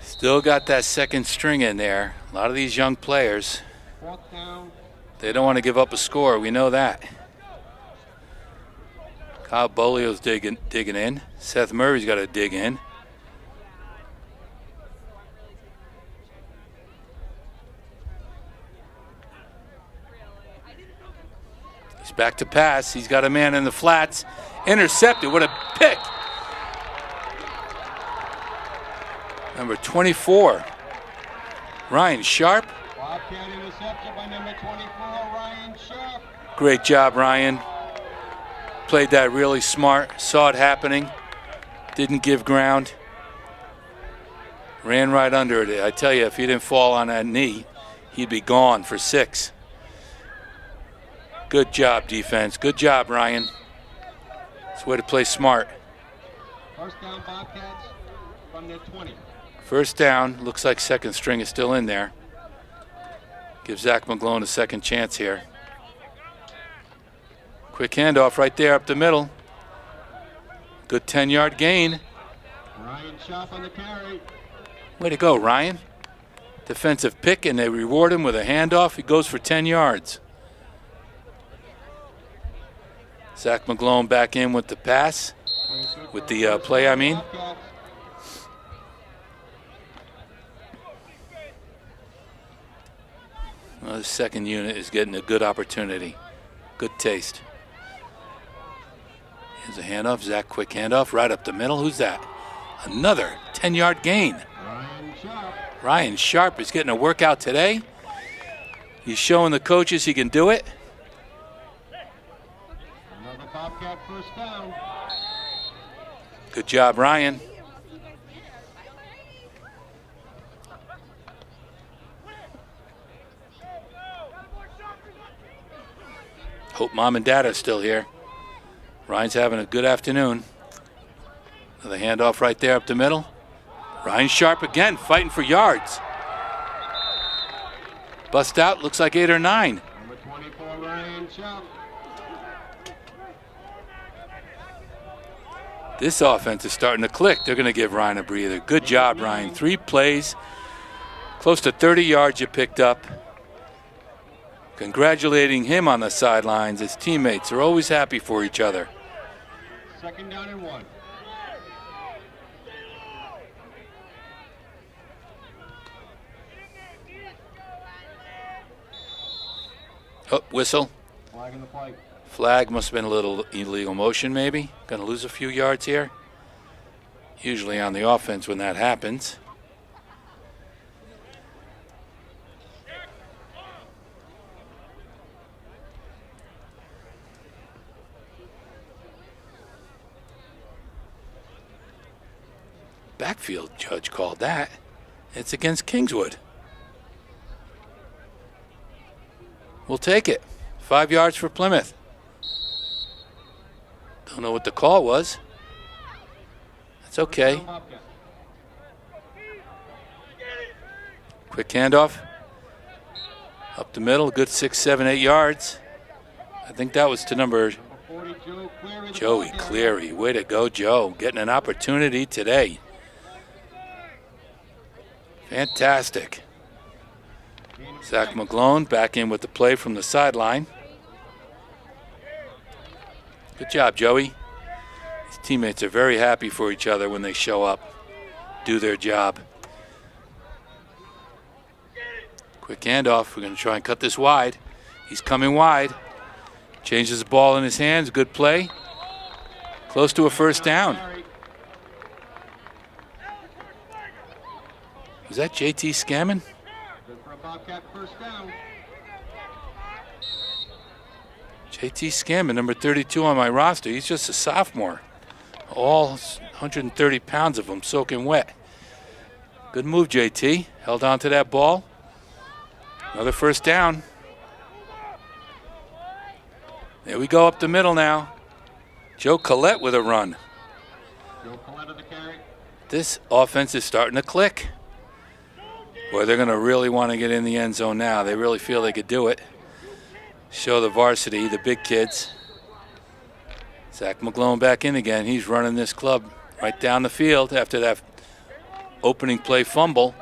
S1: Still got that second string in there. A lot of these young players,
S2: Fourth down.
S1: they don't want to give up a score. We know that. Kyle Bolio's digging in. Seth Murray's got to dig in. He's back to pass. He's got a man in the flats. Intercepted. What a pick. Number 24, Ryan Sharp.
S2: Bobcat intercepted by number 24, Ryan Sharp.
S1: Great job, Ryan. Played that really smart, saw it happening, didn't give ground. Ran right under it. I tell you, if he didn't fall on that knee, he'd be gone for 6. Good job, defense. Good job, Ryan. It's a way to play smart.
S2: First down, Bobcats from their 20.
S1: First down, looks like second string is still in there. Give Zach McGlone a second chance here. Quick handoff right there up the middle. Good 10-yard gain.
S2: Ryan Sharp on the carry.
S1: Way to go, Ryan. Defensive pick, and they reward him with a handoff. He goes for 10 yards. Zach McGlone back in with the pass, with the play, I mean.
S2: Bobcats.
S1: Well, the second unit is getting a good opportunity. Good taste. Here's a handoff. Zach, quick handoff right up the middle. Who's that? Another 10-yard gain.
S2: Ryan Sharp.
S1: Ryan Sharp is getting a workout today. He's showing the coaches he can do it.
S2: Another Bobcat first down.
S1: Good job, Ryan. Hope mom and dad are still here. Ryan's having a good afternoon. The handoff right there up the middle. Ryan Sharp again, fighting for yards. Bust out, looks like 8 or 9.
S2: Number 24, Ryan Sharp.
S1: This offense is starting to click. They're going to give Ryan a breather. Good job, Ryan. 3 plays, close to 30 yards you picked up. Congratulating him on the sidelines. His teammates are always happy for each other.
S2: 2nd down and 1.
S1: Oh, whistle.
S2: Flag in the play.
S1: Flag must have been a little illegal motion maybe. Going to lose a few yards here. Usually on the offense when that happens. Backfield judge called that. It's against Kingswood. We'll take it. 5 yards for Plymouth. Don't know what the call was. That's okay. Quick handoff. Up the middle, good 6, 7, 8 yards. I think that was to number Joey Cleary. Way to go, Joe. Getting an opportunity today. Fantastic. Zach McGlone back in with the play from the sideline. Good job, Joey. His teammates are very happy for each other when they show up, do their job. Quick handoff. We're going to try and cut this wide. He's coming wide. Changes the ball in his hands. Good play. Close to a first down. Was that JT Scammon?
S2: Good for a Bobcat first down.
S1: JT Scammon, number 32 on my roster. He's just a sophomore. All 130 pounds of him soaking wet. Good move, JT. Held on to that ball. Another first down. There we go up the middle now. Joe Collette with a run.
S2: Joe Collette of the carry.
S1: This offense is starting to click. Boy, they're going to really want to get in the end zone now. They really feel they could do it. Show the varsity, the big kids. Zach McGlone back in again. He's running this club right down the field after that opening play fumble.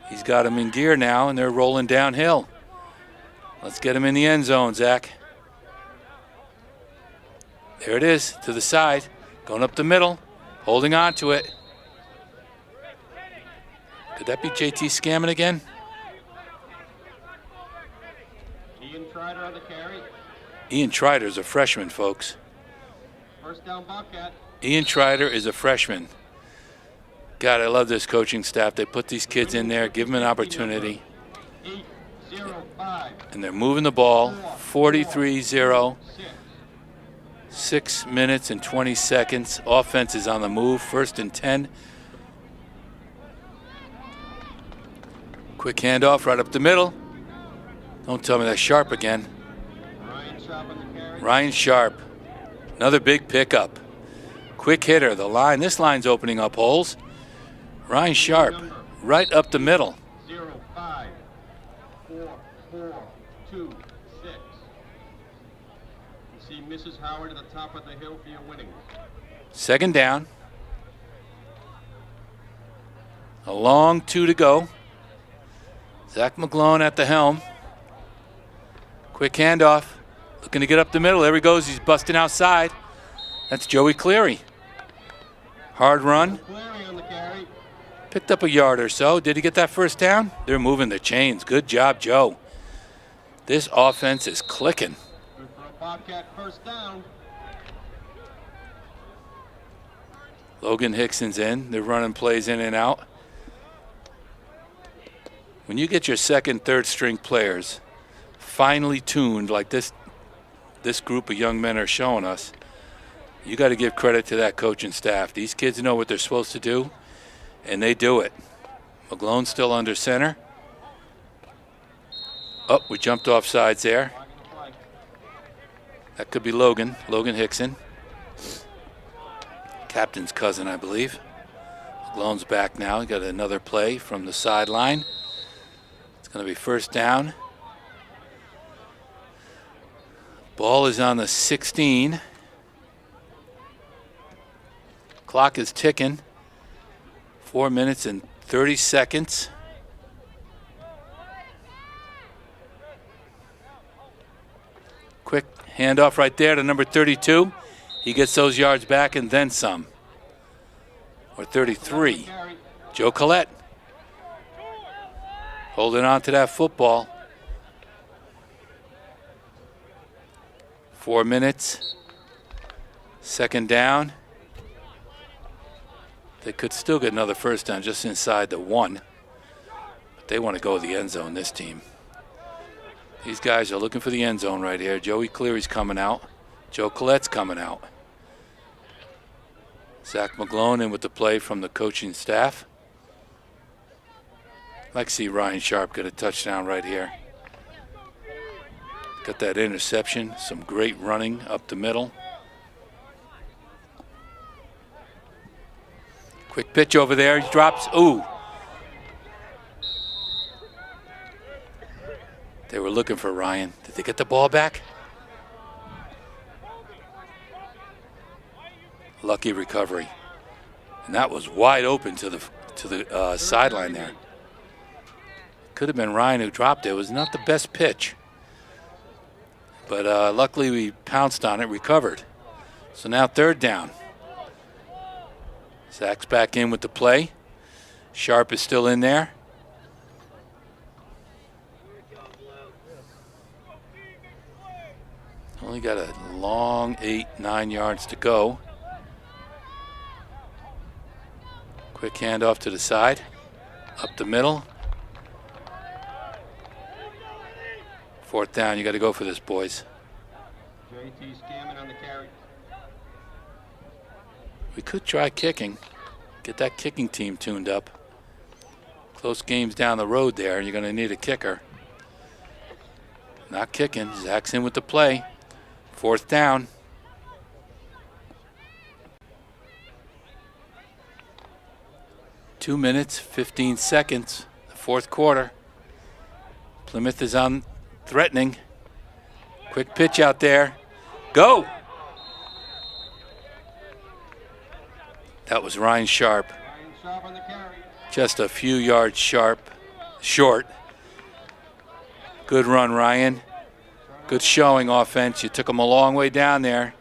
S1: He's got him in gear now, and they're rolling downhill. Let's get him in the end zone, Zach. There it is, to the side, going up the middle, holding on to it. Could that be JT Scammon again?
S2: Ian Trider of the carry.
S1: Ian Trider is a freshman, folks.
S2: First down Bobcat.
S1: Ian Trider is a freshman. God, I love this coaching staff. They put these kids in there, give them an opportunity.
S2: 8-0-5.
S1: And they're moving the ball, 43-0. 6 minutes and 20 seconds. Offense is on the move, 1st and 10. Quick handoff right up the middle. Don't tell me that's Sharp again.
S2: Ryan Sharp on the carry.
S1: Ryan Sharp, another big pickup. Quick hitter, this line's opening up holes. Ryan Sharp, right up the middle.
S2: 0-5. 4-4-2-6. You see Mrs. Howard at the top of the hill for your winning.
S1: 2nd down. A long 2 to go. Zach McGlone at the helm. Quick handoff. Looking to get up the middle. There he goes. He's busting outside. That's Joey Cleary. Hard run.
S2: Cleary on the carry.
S1: Picked up a yard or so. Did he get that first down? They're moving the chains. Good job, Joe. This offense is clicking.
S2: Good for a Bobcat first down.
S1: Logan Hickson's in. They're running plays in and out. When you get your 2nd, 3rd string players finely tuned like this group of young men are showing us, you got to give credit to that coaching staff. These kids know what they're supposed to do, and they do it. McGlone's still under center. Oh, we jumped off sides there. That could be Logan Hickson. Captain's cousin, I believe. McGlone's back now. He got another play from the sideline. It's going to be first down. Ball is on the 16. Clock is ticking. 4 minutes and 30 seconds. Quick handoff right there to number 32. He gets those yards back and then some. Or 33. Joe Collette holding on to that football. 4 minutes. Second down. They could still get another first down just inside the 1. But they want to go to the end zone, this team. These guys are looking for the end zone right here. Joey Cleary's coming out. Joe Collette's coming out. Zach McGlone in with the play from the coaching staff. I'd like to see Ryan Sharp get a touchdown right here. Got that interception. Some great running up the middle. Quick pitch over there. He drops. Ooh. They were looking for Ryan. Did they get the ball back? Lucky recovery. And that was wide open to the sideline there. Could have been Ryan who dropped it. It was not the best pitch. But luckily we pounced on it, recovered. So now third down. Zach's back in with the play. Sharp is still in there. Only got a long 8-9 yards to go. Quick handoff to the side. Up the middle. Fourth down, you got to go for this, boys.
S2: JT Scammon on the carry.
S1: We could try kicking. Get that kicking team tuned up. Close games down the road there. You're going to need a kicker. Not kicking. Zach's in with the play. Fourth down. Two minutes, 15 seconds. The fourth quarter. Plymouth is on threatening. Quick pitch out there. Go! That was Ryan Sharp.
S2: Ryan Sharp on the carry.
S1: Just a few yards short. Good run, Ryan. Good showing offense. You took them a long way down there.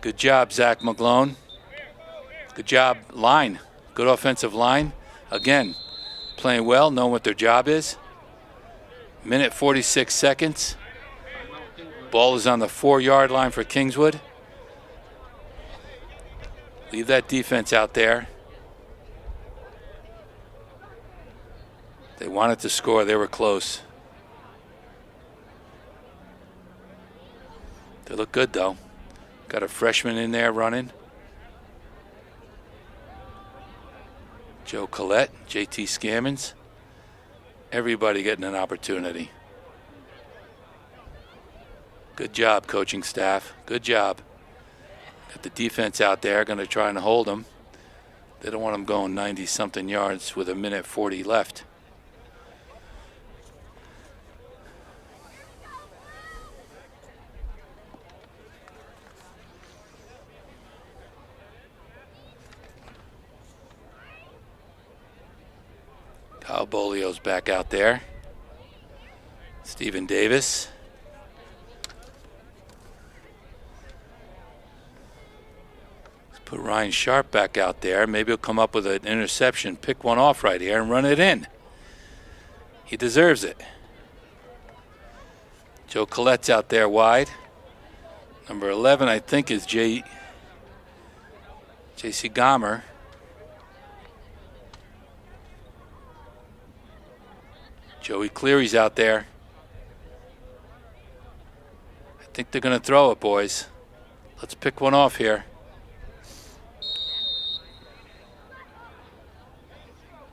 S1: Good job, Zach McGlone. Good job, line. Good offensive line. Again, playing well, knowing what their job is. Minute 46 seconds. Ball is on the 4-yard line for Kingswood. Leave that defense out there. They wanted to score. They were close. They look good, though. Got a freshman in there running. Joe Collette, JT Scammons. Everybody getting an opportunity. Good job, coaching staff. Good job. Got the defense out there, going to try and hold them. They don't want them going 90-something yards with a minute 40 left. Kyle Bolio's back out there. Stephen Davis. Put Ryan Sharp back out there. Maybe he'll come up with an interception, pick one off right here and run it in. He deserves it. Joe Collette's out there wide. Number 11, I think, is J.C. Gomer. Joey Cleary's out there. I think they're going to throw it, boys. Let's pick one off here.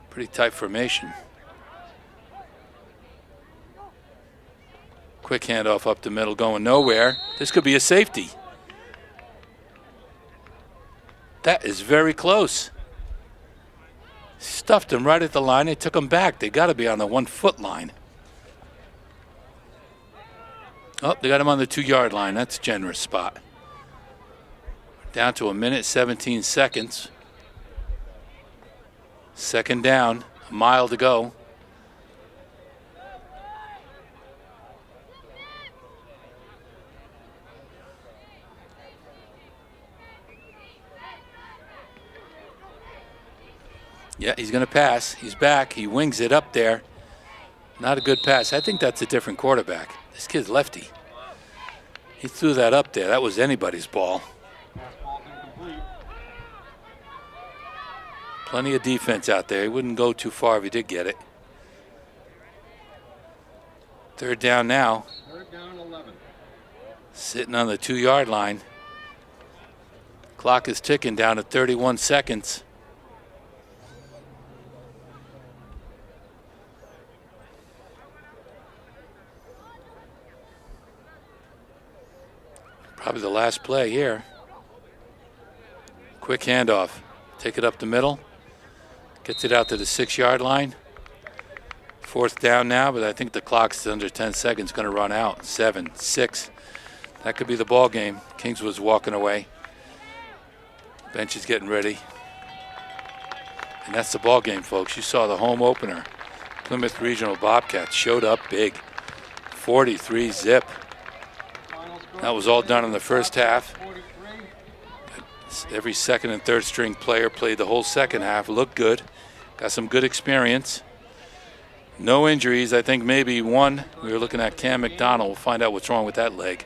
S1: Pretty tight formation. Quick handoff up the middle, going nowhere. This could be a safety. That is very close. Stuffed him right at the line. They took him back. They got to be on the 1 foot line. Oh, they got him on the 2 yard line. That's a generous spot. Down to 1:17 seconds. Second down, a mile to go. Yeah, he's going to pass. He's back. He wings it up there. Not a good pass. I think that's a different quarterback. This kid's lefty. He threw that up there. That was anybody's ball. Plenty of defense out there. He wouldn't go too far if he did get it. Third down now.
S2: Third down, 11.
S1: Sitting on the 2 yard line. Clock is ticking down to 31 seconds. Probably the last play here. Quick handoff. Take it up the middle. Gets it out to the 6 yard line. Fourth down now, but I think the clock's under 10 seconds going to run out. 7, 6. That could be the ball game. Kingswood's walking away. Bench is getting ready. And that's the ball game, folks. You saw the home opener. Plymouth Regional Bobcats showed up big. 43 zip. That was all done in the first half. Every second and third string player played the whole second half. Looked good. Got some good experience. No injuries. I think maybe one. We were looking at Cam McDonald. We'll find out what's wrong with that leg.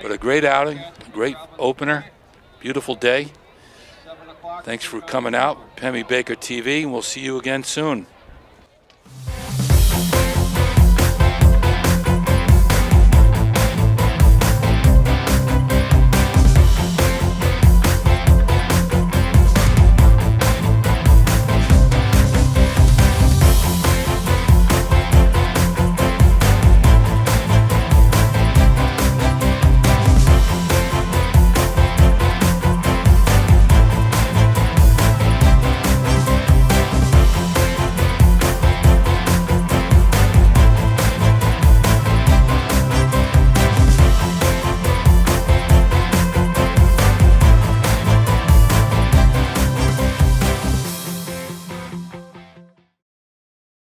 S1: But a great outing, a great opener. Beautiful day. Thanks for coming out. Pemmy Baker TV, and we'll see you again soon.